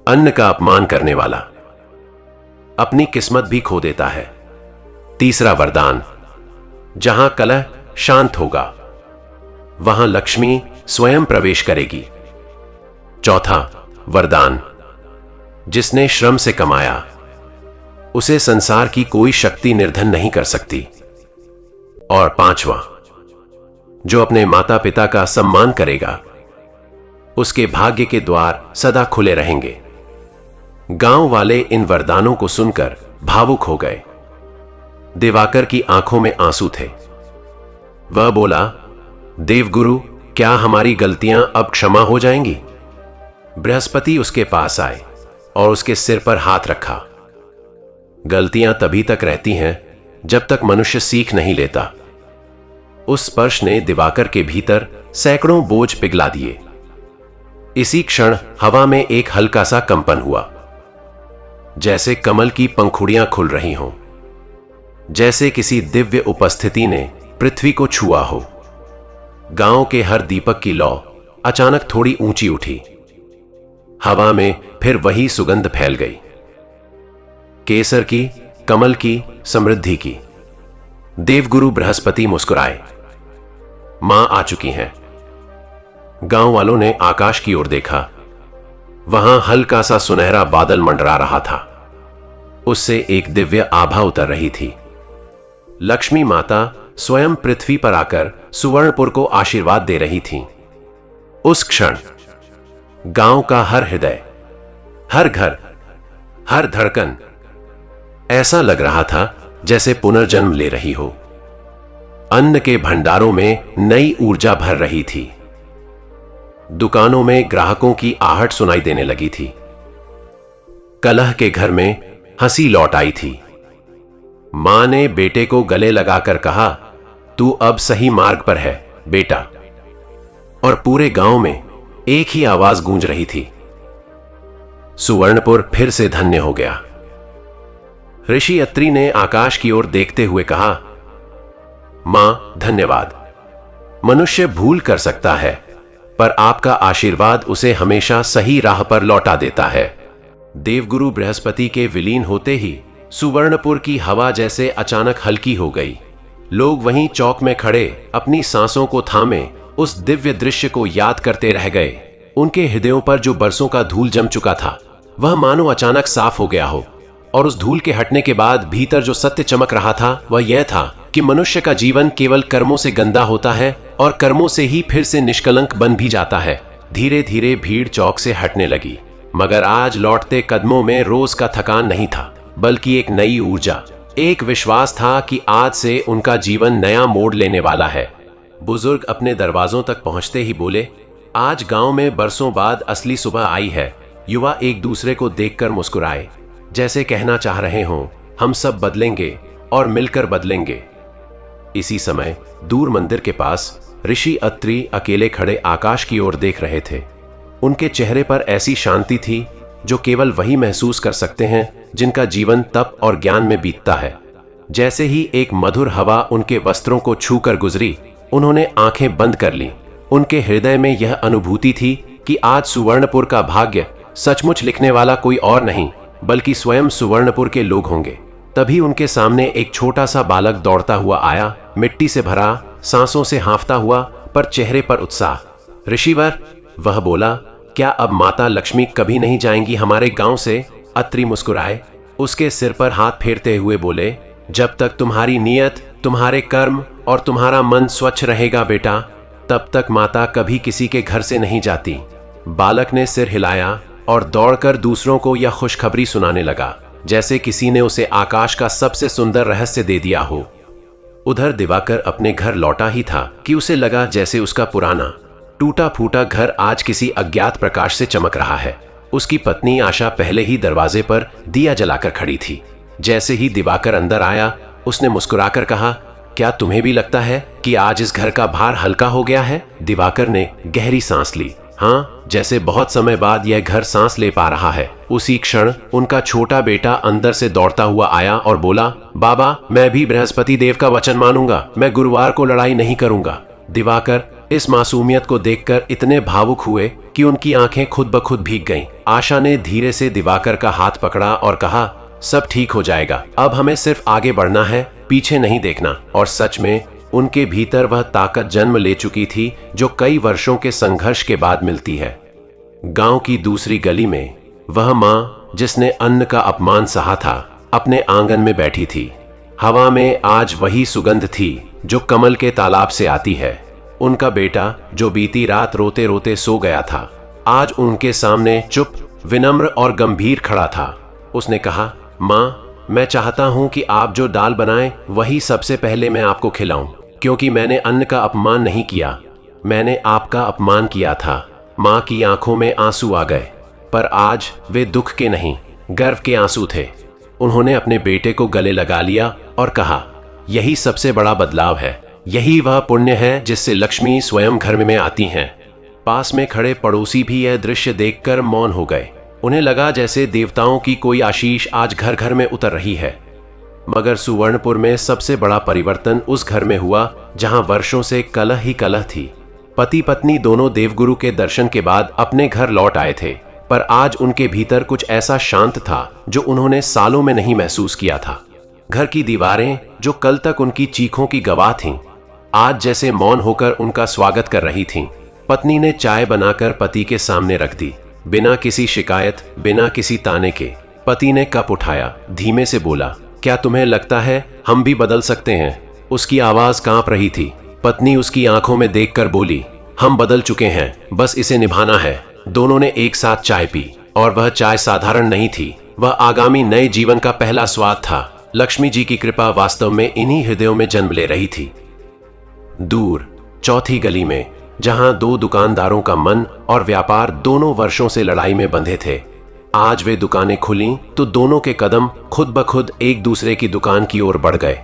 अन्न का अपमान करने वाला अपनी किस्मत भी खो देता है। तीसरा वरदान, जहां कलह शांत होगा, वहां लक्ष्मी स्वयं प्रवेश करेगी। चौथा वरदान, जिसने श्रम से कमाया, उसे संसार की कोई शक्ति निर्धन नहीं कर सकती। और पांचवा, जो अपने माता पिता का सम्मान करेगा, उसके भाग्य के द्वार सदा खुले रहेंगे। गांव वाले इन वरदानों को सुनकर भावुक हो गए। दिवाकर की आंखों में आंसू थे। वह बोला, देवगुरु, क्या हमारी गलतियां अब क्षमा हो जाएंगी? बृहस्पति उसके पास आए और उसके सिर पर हाथ रखा। गलतियां तभी तक रहती हैं जब तक मनुष्य सीख नहीं लेता। उस स्पर्श ने दिवाकर के भीतर सैकड़ों बोझ पिघला दिए। इसी क्षण हवा में एक हल्का सा कंपन हुआ, जैसे कमल की पंखुड़ियां खुल रही हों, जैसे किसी दिव्य उपस्थिति ने पृथ्वी को छुआ हो। गांव के हर दीपक की लौ अचानक थोड़ी ऊंची उठी। हवा में फिर वही सुगंध फैल गई, केसर की, कमल की, समृद्धि की। देवगुरु बृहस्पति मुस्कुराए। मां आ चुकी हैं। गांव वालों ने आकाश की ओर देखा। वहां हल्का सा सुनहरा बादल मंडरा रहा था। उससे एक दिव्य आभा उतर रही थी। लक्ष्मी माता स्वयं पृथ्वी पर आकर सुवर्णपुर को आशीर्वाद दे रही थी। उस क्षण गांव का हर हृदय, हर घर, हर धड़कन ऐसा लग रहा था जैसे पुनर्जन्म ले रही हो। अन्न के भंडारों में नई ऊर्जा भर रही थी। दुकानों में ग्राहकों की आहट सुनाई देने लगी थी। कलह के घर में हंसी लौट आई थी। मां ने बेटे को गले लगाकर कहा, तू अब सही मार्ग पर है बेटा। और पूरे गांव में एक ही आवाज गूंज रही थी, सुवर्णपुर फिर से धन्य हो गया। ऋषि अत्रि ने आकाश की ओर देखते हुए कहा, मां धन्यवाद। मनुष्य भूल कर सकता है, पर आपका आशीर्वाद उसे हमेशा सही राह पर लौटा देता है। देवगुरु बृहस्पति के विलीन होते ही सुवर्णपुर की हवा जैसे अचानक हल्की हो गई। लोग वहीं चौक में खड़े अपनी सांसों को थामे उस दिव्य दृश्य को याद करते रह गए। उनके हृदयों पर जो बरसों का धूल जम चुका था, वह मानो अचानक साफ हो गया हो। और उस धूल के हटने के बाद भीतर जो सत्य चमक रहा था वह यह था कि मनुष्य का जीवन केवल कर्मों से गंदा होता है और कर्मों से ही फिर से निष्कलंक बन भी जाता है। धीरे धीरे भीड़ चौक से हटने लगी, मगर आज लौटते कदमों में रोज का थकान नहीं था, बल्कि एक नई ऊर्जा, एक विश्वास था कि आज से उनका जीवन नया मोड़ लेने वाला है। बुजुर्ग अपने दरवाजों तक पहुंचते ही बोले, आज गांव में बरसों बाद असली सुबह आई है। युवा एक दूसरे को देखकर मुस्कुराए, जैसे कहना चाह रहे हों, हम सब बदलेंगे और मिलकर बदलेंगे। इसी समय दूर मंदिर के पास ऋषि अत्रि अकेले खड़े आकाश की ओर देख रहे थे। उनके चेहरे पर ऐसी शांति थी जो केवल वही महसूस कर सकते हैं जिनका जीवन तप और ज्ञान में बीतता है। जैसे ही एक मधुर हवा उनके वस्त्रों को छूकर गुजरी, उन्होंने आंखें बंद कर लीं। उनके हृदय में यह अनुभूति थी कि आज सुवर्णपुर का भाग्य सचमुच लिखने वाला कोई और नहीं, बल्कि स्वयं सुवर्णपुर के लोग होंगे। तभी उनके सामने एक छोटा सा बालक दौड़ता हुआ आया, मिट्टी से भरा, सांसों से हांफता हुआ, पर चेहरे पर उत्साह। ऋषिवर, वह बोला, क्या अब माता लक्ष्मी कभी नहीं जाएंगी हमारे गांव से? अत्रि मुस्कुराए, उसके सिर पर हाथ फेरते हुए बोले, जब तक तुम्हारी नियत, तुम्हारे कर्म और तुम्हारा मन स्वच्छ रहेगा बेटा, तब तक माता कभी किसी के घर से नहीं जाती। बालक ने सिर हिलाया और दौड़कर दूसरों को यह खुशखबरी सुनाने लगा, जैसे किसी ने उसे आकाश का सबसे सुंदर रहस्य दे दिया हो। उधर दिवाकर अपने घर लौटा ही था कि उसे लगा जैसे उसका पुराना टूटा फूटा घर आज किसी अज्ञात प्रकाश से चमक रहा है। उसकी पत्नी आशा पहले ही दरवाजे पर दिया जलाकर खड़ी थी। जैसे ही दिवाकर अंदर आया, उसने मुस्कुराकर कहा, क्या तुम्हें भी लगता है कि आज इस घर का भार हल्का हो गया है? दिवाकर ने गहरी सांस ली। हाँ, जैसे बहुत समय बाद यह घर सांस ले पा रहा है। उसी क्षण उनका छोटा बेटा अंदर से दौड़ता हुआ आया और बोला, बाबा, मैं भी बृहस्पति देव का वचन मानूंगा, मैं गुरुवार को लड़ाई नहीं करूंगा। दिवाकर इस मासूमियत को देखकर इतने भावुक हुए कि उनकी आंखें खुद ब खुद भीग गईं। आशा ने धीरे से दिवाकर का हाथ पकड़ा और कहा, सब ठीक हो जाएगा, अब हमें सिर्फ आगे बढ़ना है, पीछे नहीं देखना। और सच में उनके भीतर वह ताकत जन्म ले चुकी थी जो कई वर्षों के संघर्ष के बाद मिलती है। गांव की दूसरी गली में वह मां जिसने अन्न का अपमान सहा था, अपने आंगन में बैठी थी। हवा में आज वही सुगंध थी जो कमल के तालाब से आती है। उनका बेटा जो बीती रात रोते रोते सो गया था, आज उनके सामने चुप, विनम्र और गंभीर खड़ा था। उसने कहा, मां, मैं चाहता हूं कि आप जो दाल बनाएं वही सबसे पहले मैं आपको खिलाऊं, क्योंकि मैंने अन्न का अपमान नहीं किया, मैंने आपका अपमान किया था। मां की आंखों में आंसू आ गए, पर आज वे दुख के नहीं, गर्व के आंसू थे। उन्होंने अपने बेटे को गले लगा लिया और कहा, यही सबसे बड़ा बदलाव है, यही वह पुण्य है जिससे लक्ष्मी स्वयं घर में आती हैं। पास में खड़े पड़ोसी भी यह दृश्य देखकर मौन हो गए। उन्हें लगा जैसे देवताओं की कोई आशीष आज घर घर में उतर रही है। मगर सुवर्णपुर में सबसे बड़ा परिवर्तन उस घर में हुआ जहां वर्षों से कलह ही कलह थी। पति पत्नी दोनों देवगुरु के दर्शन के बाद अपने घर लौट आए थे, पर आज उनके भीतर कुछ ऐसा शांत था जो उन्होंने सालों में नहीं महसूस किया था। घर की दीवारें जो कल तक उनकी चीखों की गवाह थीं, आज जैसे मौन होकर उनका स्वागत कर रही थीं। पत्नी ने चाय बनाकर पति के सामने रख दी, बिना किसी शिकायत, बिना किसी ताने के। पति ने कप उठाया, धीमे से बोला, क्या तुम्हें लगता है हम भी बदल सकते हैं? उसकी आवाज कांप रही थी। पत्नी उसकी आंखों में देखकर बोली, हम बदल चुके हैं, बस इसे निभाना है। दोनों ने एक साथ चाय पी, और वह चाय साधारण नहीं थी, वह आगामी नए जीवन का पहला स्वाद था। लक्ष्मी जी की कृपा वास्तव में इन्हीं हृदयों में जन्म ले रही थी। दूर चौथी गली में, जहां दो दुकानदारों का मन और व्यापार दोनों वर्षों से लड़ाई में बंधे थे, आज वे दुकानें खुली तो दोनों के कदम खुद ब खुद एक दूसरे की दुकान की ओर बढ़ गए।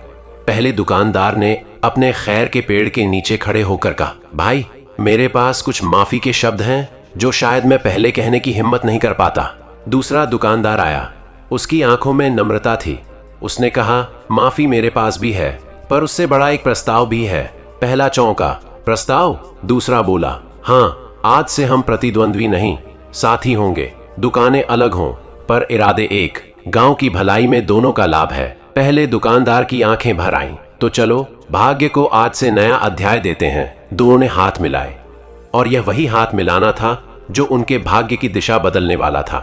पहले दुकानदार ने अपने खैर के पेड़ के नीचे खड़े होकर कहा, भाई, मेरे पास कुछ माफी के शब्द हैं जो शायद मैं पहले कहने की हिम्मत नहीं कर पाता। दूसरा दुकानदार आया, उसकी आंखों में नम्रता थी। उसने कहा, माफी मेरे पास भी है, पर उससे बड़ा एक प्रस्ताव भी है। पहला चौंका, प्रस्ताव? दूसरा बोला, हाँ, आज से हम प्रतिद्वंद्वी नहीं, साथी होंगे। दुकानें अलग हों, पर इरादे एक, गांव की भलाई में दोनों का लाभ है। पहले दुकानदार की आंखें भर आईं, तो चलो भाग्य को आज से नया अध्याय देते हैं। दोनों ने हाथ मिलाए, और यह वही हाथ मिलाना था जो उनके भाग्य की दिशा बदलने वाला था।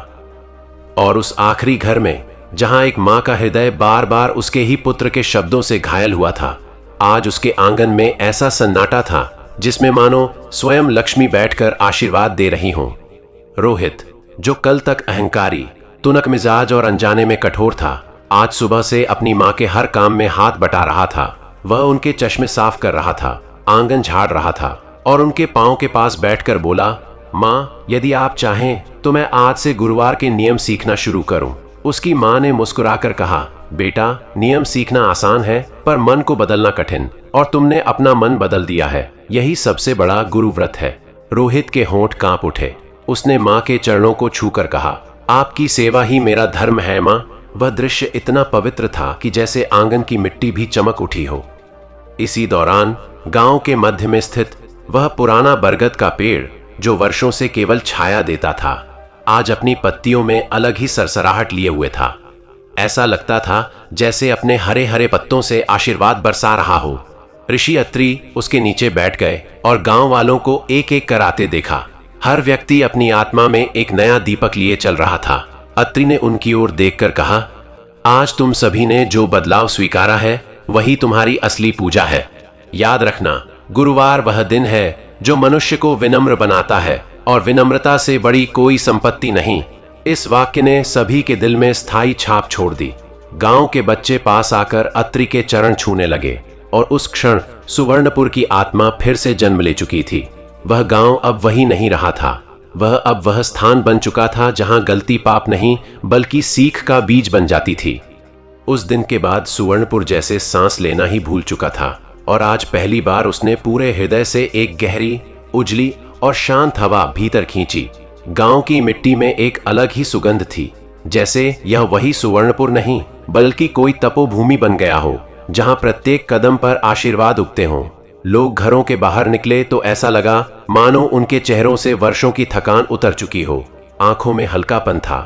और उस आखिरी घर में जहां एक मां का हृदय बार बार उसके ही पुत्र के शब्दों से घायल हुआ था, आज उसके आंगन में ऐसा सन्नाटा था जिसमें मानो स्वयं लक्ष्मी बैठकर आशीर्वाद दे रही हों। रोहित, जो कल तक अहंकारी, तुनक मिजाज और अनजाने में कठोर था, आज सुबह से अपनी मां के हर काम में हाथ बटा रहा था। वह उनके चश्मे साफ कर रहा था, आंगन झाड़ रहा था और उनके पांव के पास बैठकर बोला, मां, यदि आप चाहें तो मैं आज से गुरुवार के नियम सीखना शुरू करूं। उसकी मां ने मुस्कुराकर कहा, बेटा, नियम सीखना आसान है पर मन को बदलना कठिन, और तुमने अपना मन बदल दिया है, यही सबसे बड़ा गुरु व्रत है। रोहित के होंठ कांप उठे। उसने मां के चरणों को छूकर कहा, आपकी सेवा ही मेरा धर्म है मां। वह दृश्य इतना पवित्र था कि जैसे आंगन की मिट्टी भी चमक उठी हो। इसी दौरान गांव के मध्य में स्थित वह पुराना बरगद का पेड़, जो वर्षों से केवल छाया देता था, आज अपनी पत्तियों में अलग ही सरसराहट लिए हुए था। ऐसा लगता था जैसे अपने हरे हरे पत्तों से आशीर्वाद बरसा रहा हो। ऋषि अत्रि उसके नीचे बैठ गए और गांव वालों को एक एक कर आते देखा। हर व्यक्ति अपनी आत्मा में एक नया दीपक लिए चल रहा था। अत्रि ने उनकी ओर देखकर कहा, आज तुम सभी ने जो बदलाव स्वीकारा है वही तुम्हारी असली पूजा है। याद रखना, गुरुवार वह दिन है जो मनुष्य को विनम्र बनाता है, और विनम्रता से बड़ी कोई संपत्ति नहीं। इस वाक्य ने सभी के दिल में स्थायी छाप छोड़ दी। गांव के बच्चे पास आकर अत्रि के चरण छूने लगे और उस क्षण सुवर्णपुर की आत्मा फिर से जन्म ले चुकी थी। वह गांव अब वही नहीं रहा था। वह अब वह स्थान बन चुका था जहां गलती पाप नहीं बल्कि सीख का बीज बन जाती थी। उस दिन के बाद सुवर्णपुर जैसे सांस लेना ही भूल चुका था, और आज पहली बार उसने पूरे हृदय से एक गहरी, उजली और शांत हवा भीतर खींची। गांव की मिट्टी में एक अलग ही सुगंध थी, जैसे यह वही सुवर्णपुर नहीं बल्कि कोई तपोभूमि बन गया हो, जहां प्रत्येक कदम पर आशीर्वाद उगते हों। लोग घरों के बाहर निकले तो ऐसा लगा मानो उनके चेहरों से वर्षों की थकान उतर चुकी हो। आंखों में हल्कापन था,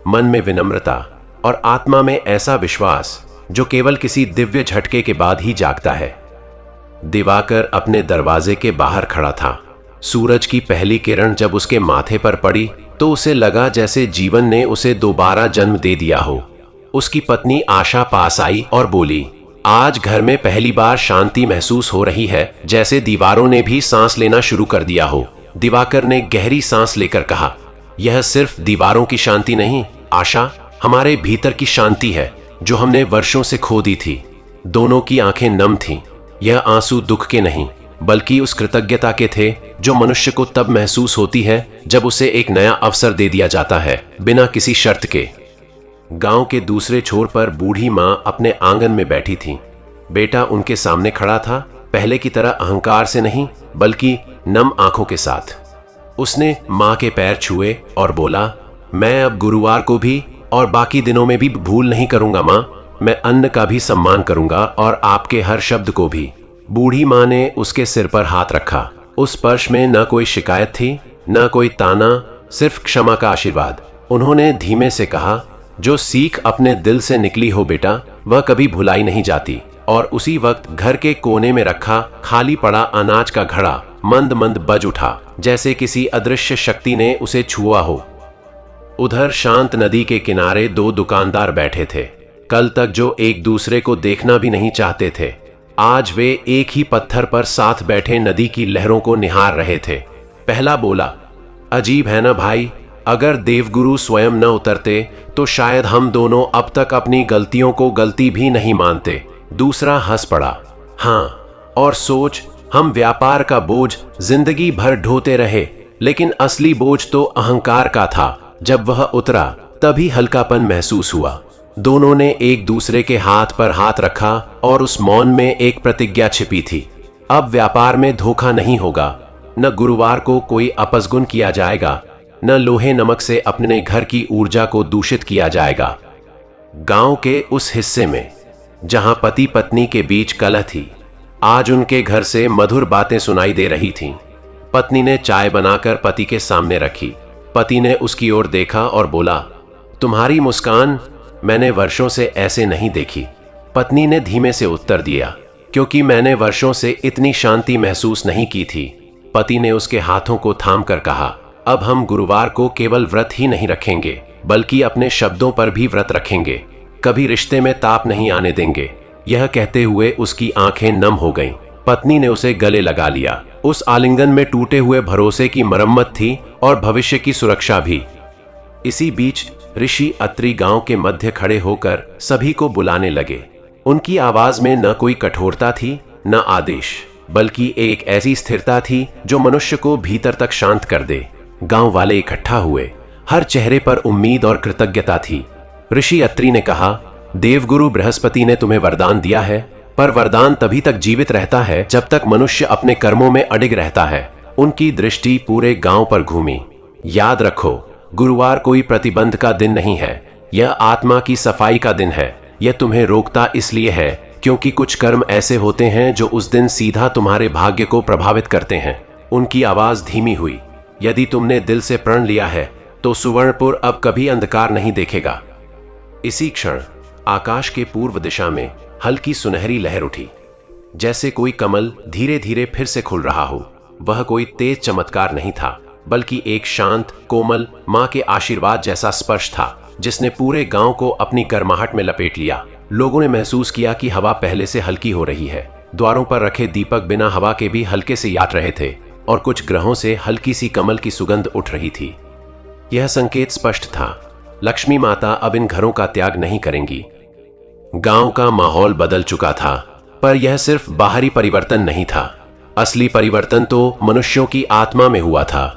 मन में विनम्रता और आत्मा में ऐसा विश्वास जो केवल किसी दिव्य झटके के बाद ही जागता है। दिवाकर अपने दरवाजे के बाहर खड़ा था। सूरज की पहली किरण जब उसके माथे पर पड़ी तो उसे लगा जैसे जीवन ने उसे दोबारा जन्म दे दिया हो। उसकी पत्नी आशा पास आई और बोली, आज घर में पहली बार शांति महसूस हो रही है, जैसे दीवारों ने भी सांस लेना शुरू कर दिया हो। दिवाकर ने गहरी सांस लेकर कहा, यह सिर्फ दीवारों की शांति नहीं आशा, हमारे भीतर की शांति है जो हमने वर्षों से खो दी थी। दोनों की आंखें नम थीं। यह आंसू दुख के नहीं बल्कि उस कृतज्ञता के थे जो मनुष्य को तब महसूस होती है जब उसे एक नया अवसर दे दिया जाता है, बिना किसी शर्त के। गांव के दूसरे छोर पर बूढ़ी मां अपने आंगन में बैठी थी। बेटा उनके सामने खड़ा था, पहले की तरह अहंकार से नहीं बल्कि नम आंखों के साथ। उसने मां के पैर छुए और बोला, मैं अब गुरुवार को भी और बाकी दिनों में भी भूल नहीं करूंगा मां। मैं अन्न का भी सम्मान करूंगा और आपके हर शब्द को भी। बूढ़ी मां ने उसके सिर पर हाथ रखा। उस स्पर्श में न कोई शिकायत थी, न कोई ताना, सिर्फ क्षमा का आशीर्वाद। उन्होंने धीमे से कहा, जो सीख अपने दिल से निकली हो बेटा, वह कभी भुलाई नहीं जाती। और उसी वक्त घर के कोने में रखा खाली पड़ा अनाज का घड़ा मंद मंद बज उठा, जैसे किसी अदृश्य शक्ति ने उसे छुआ हो। उधर शांत नदी के किनारे दो दुकानदार बैठे थे। कल तक जो एक दूसरे को देखना भी नहीं चाहते थे, आज वे एक ही पत्थर पर साथ बैठे नदी की लहरों को निहार रहे थे। पहला बोला, अजीब है ना भाई, अगर देवगुरु स्वयं न उतरते तो शायद हम दोनों अब तक अपनी गलतियों को गलती भी नहीं मानते। दूसरा हंस पड़ा, हाँ, और सोच, हम व्यापार का बोझ जिंदगी भर ढोते रहे, लेकिन असली बोझ तो अहंकार का था। जब वह उतरा तभी हल्कापन महसूस हुआ। दोनों ने एक दूसरे के हाथ पर हाथ रखा और उस मौन में एक प्रतिज्ञा छिपी थी। अब व्यापार में धोखा नहीं होगा, न गुरुवार को कोई अपसगुन किया जाएगा, न लोहे नमक से अपने घर की ऊर्जा को दूषित किया जाएगा। गांव के उस हिस्से में जहां पति पत्नी के बीच कलह थी, आज उनके घर से मधुर बातें सुनाई दे रही थीं। पत्नी ने चाय बनाकर पति के सामने रखी। पति ने उसकी ओर देखा और बोला, तुम्हारी मुस्कान मैंने वर्षों से ऐसे नहीं देखी। पत्नी ने धीमे से उत्तर दिया, क्योंकि मैंने वर्षों से इतनी शांति महसूस नहीं की थी। पति ने उसके हाथों को थाम कर कहा, अब हम गुरुवार को केवल व्रत ही नहीं रखेंगे बल्कि अपने शब्दों पर भी व्रत रखेंगे, कभी रिश्ते में ताप नहीं आने देंगे। यह कहते हुए उसकी आंखें नम हो गईं। पत्नी ने उसे गले लगा लिया। उस आलिंगन में टूटे हुए भरोसे की मरम्मत थी और भविष्य की सुरक्षा भी। इसी बीच ऋषि अत्रि गांव के मध्य खड़े होकर सभी को बुलाने लगे। उनकी आवाज में न कोई कठोरता थी, न आदेश, बल्कि एक ऐसी स्थिरता थी जो मनुष्य को भीतर तक शांत कर दे। गांव वाले इकट्ठा हुए। हर चेहरे पर उम्मीद और कृतज्ञता थी। ऋषि अत्रि ने कहा, देवगुरु बृहस्पति ने तुम्हें वरदान दिया है, पर वरदान तभी तक जीवित रहता है जब तक मनुष्य अपने कर्मों में अडिग रहता है। उनकी दृष्टि पूरे गांव पर घूमी। याद रखो, गुरुवार कोई प्रतिबंध का दिन नहीं है, यह आत्मा की सफाई का दिन है। यह तुम्हें रोकता इसलिए है क्योंकि कुछ कर्म ऐसे होते हैं जो उस दिन सीधा तुम्हारे भाग्य को प्रभावित करते हैं। उनकी आवाज धीमी हुई। यदि तुमने दिल से प्रण लिया है तो सुवर्णपुर अब कभी अंधकार नहीं देखेगा। इसी क्षण आकाश के पूर्व दिशा में हल्की सुनहरी लहर उठी, जैसे कोई कमल धीरे धीरे फिर से खुल रहा हो। वह कोई तेज चमत्कार नहीं था, बल्कि एक शांत, कोमल मां के आशीर्वाद जैसा स्पर्श था, जिसने पूरे गांव को अपनी गर्माहट में लपेट लिया। लोगों ने महसूस किया कि हवा पहले से हल्की हो रही है। द्वारों पर रखे दीपक बिना हवा के भी हल्के से यात रहे थे और कुछ ग्रहों से हल्की सी कमल की सुगंध उठ रही थी। यह संकेत स्पष्ट था, लक्ष्मी माता अब इन घरों का त्याग नहीं करेंगी। गांव का माहौल बदल चुका था, पर यह सिर्फ बाहरी परिवर्तन नहीं था। असली परिवर्तन तो मनुष्यों की आत्मा में हुआ था।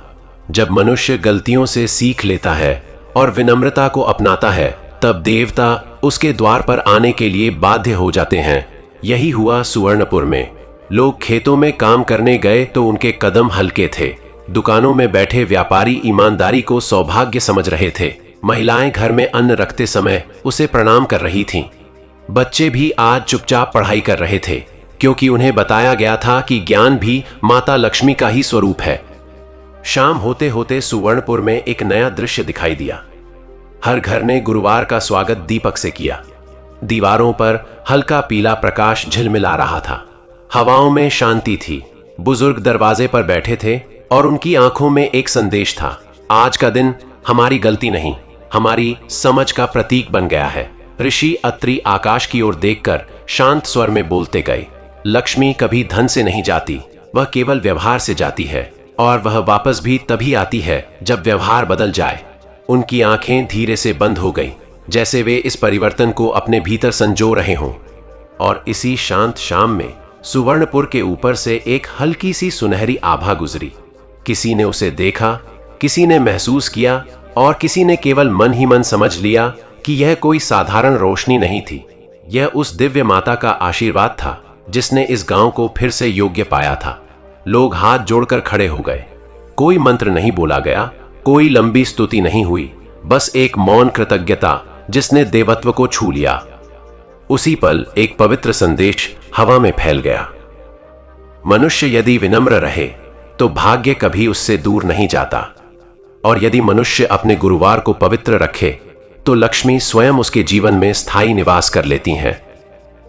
जब मनुष्य गलतियों से सीख लेता है और विनम्रता को अपनाता है, तब देवता उसके द्वार पर आने के लिए बाध्य हो जाते हैं। यही हुआ सुवर्णपुर में। लोग खेतों में काम करने गए तो उनके कदम हल्के थे। दुकानों में बैठे व्यापारी ईमानदारी को सौभाग्य समझ रहे थे। महिलाएं घर में अन्न रखते समय उसे प्रणाम कर रही थीं। बच्चे भी आज चुपचाप पढ़ाई कर रहे थे, क्योंकि उन्हें बताया गया था कि ज्ञान भी माता लक्ष्मी का ही स्वरूप है। शाम होते होते सुवर्णपुर में एक नया दृश्य दिखाई दिया। हर घर ने गुरुवार का स्वागत दीपक से किया। दीवारों पर हल्का पीला प्रकाश झिलमिला रहा था। हवाओं में शांति थी। बुजुर्ग दरवाजे पर बैठे थे और उनकी आंखों में एक संदेश था, आज का दिन हमारी गलती नहीं, हमारी समझ का प्रतीक बन गया है। ऋषि अत्रि आकाश की ओर देखकर शांत स्वर में बोलते गए, लक्ष्मी कभी धन से नहीं जाती, वह केवल व्यवहार से जाती है, और वह वापस भी तभी आती है जब व्यवहार बदल जाए। उनकी आंखें धीरे से बंद हो गईं, जैसे वे इस परिवर्तन को अपने भीतर संजो रहे हों। और इसी शांत शाम में सुवर्णपुर के ऊपर से एक हल्की सी सुनहरी आभा गुजरी। किसी ने उसे देखा, किसी ने महसूस किया, और किसी ने केवल मन ही मन समझ लिया कि यह कोई साधारण रोशनी नहीं थी। यह उस दिव्य माता का आशीर्वाद था जिसने इस गांव को फिर से योग्य पाया था। लोग हाथ जोड़कर खड़े हो गए। कोई मंत्र नहीं बोला गया, कोई लंबी स्तुति नहीं हुई, बस एक मौन कृतज्ञता जिसने देवत्व को छू लिया। उसी पल एक पवित्र संदेश हवा में फैल गया। मनुष्य यदि विनम्र रहे तो भाग्य कभी उससे दूर नहीं जाता, और यदि मनुष्य अपने गुरुवार को पवित्र रखे तो लक्ष्मी स्वयं उसके जीवन में स्थायी निवास कर लेती हैं।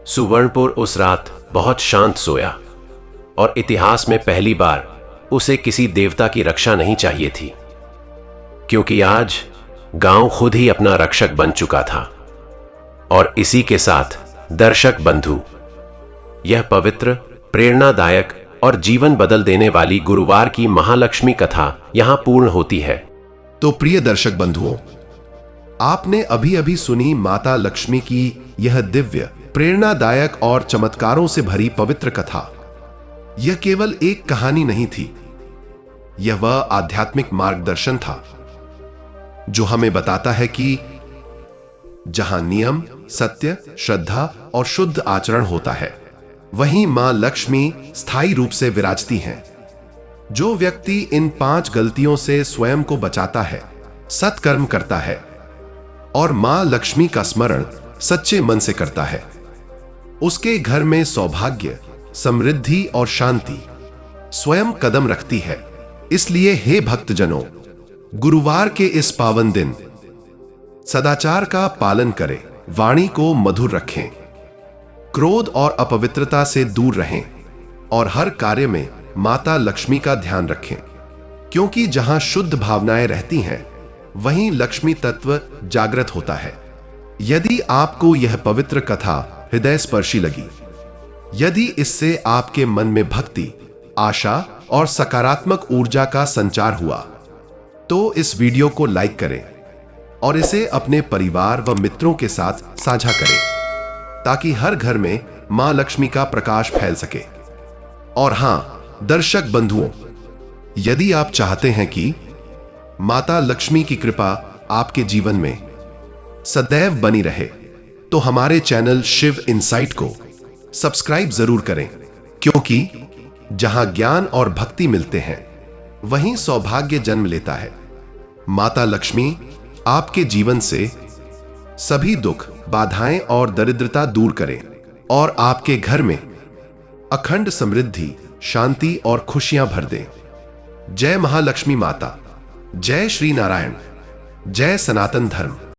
सुवर्णपुर उस रात बहुत शांत सोया, और इतिहास में पहली बार उसे किसी देवता की रक्षा नहीं चाहिए थी, क्योंकि आज गांव खुद ही अपना रक्षक बन चुका था। और इसी के साथ दर्शक बंधु, यह पवित्र, प्रेरणादायक और जीवन बदल देने वाली गुरुवार की महालक्ष्मी कथा यहां पूर्ण होती है। तो प्रिय दर्शक बंधुओं, आपने अभी अभी सुनी माता लक्ष्मी की यह दिव्य, प्रेरणादायक और चमत्कारों से भरी पवित्र कथा। यह केवल एक कहानी नहीं थी, यह वह आध्यात्मिक मार्गदर्शन था जो हमें बताता है कि जहां नियम, सत्य, श्रद्धा और शुद्ध आचरण होता है, वहीं मां लक्ष्मी स्थायी रूप से विराजती हैं। जो व्यक्ति इन 5 गलतियों से स्वयं को बचाता है, सत्कर्म करता है और मां लक्ष्मी का स्मरण सच्चे मन से करता है, उसके घर में सौभाग्य, समृद्धि और शांति स्वयं कदम रखती है। इसलिए हे भक्तजनों, गुरुवार के इस पावन दिन सदाचार का पालन करें, वाणी को मधुर रखें, क्रोध और अपवित्रता से दूर रहें, और हर कार्य में माता लक्ष्मी का ध्यान रखें, क्योंकि जहां शुद्ध भावनाएं रहती हैं, वहीं लक्ष्मी तत्व जागृत होता है। यदि आपको यह पवित्र कथा हृदय स्पर्शी लगी, यदि इससे आपके मन में भक्ति, आशा और सकारात्मक ऊर्जा का संचार हुआ, तो इस वीडियो को लाइक करें और इसे अपने परिवार व मित्रों के साथ साझा करें, ताकि हर घर में मां लक्ष्मी का प्रकाश फैल सके। और हां, दर्शक बंधुओं, यदि आप चाहते हैं कि माता लक्ष्मी की कृपा आपके जीवन में सदैव बनी रहे, तो हमारे चैनल शिव इनसाइट को सब्सक्राइब जरूर करें, क्योंकि जहां ज्ञान और भक्ति मिलते हैं, वहीं सौभाग्य जन्म लेता है। माता लक्ष्मी आपके जीवन से सभी दुख, बाधाएं और दरिद्रता दूर करें और आपके घर में अखंड समृद्धि, शांति और खुशियां भर दें। जय महालक्ष्मी माता, जय श्री नारायण, जय सनातन धर्म।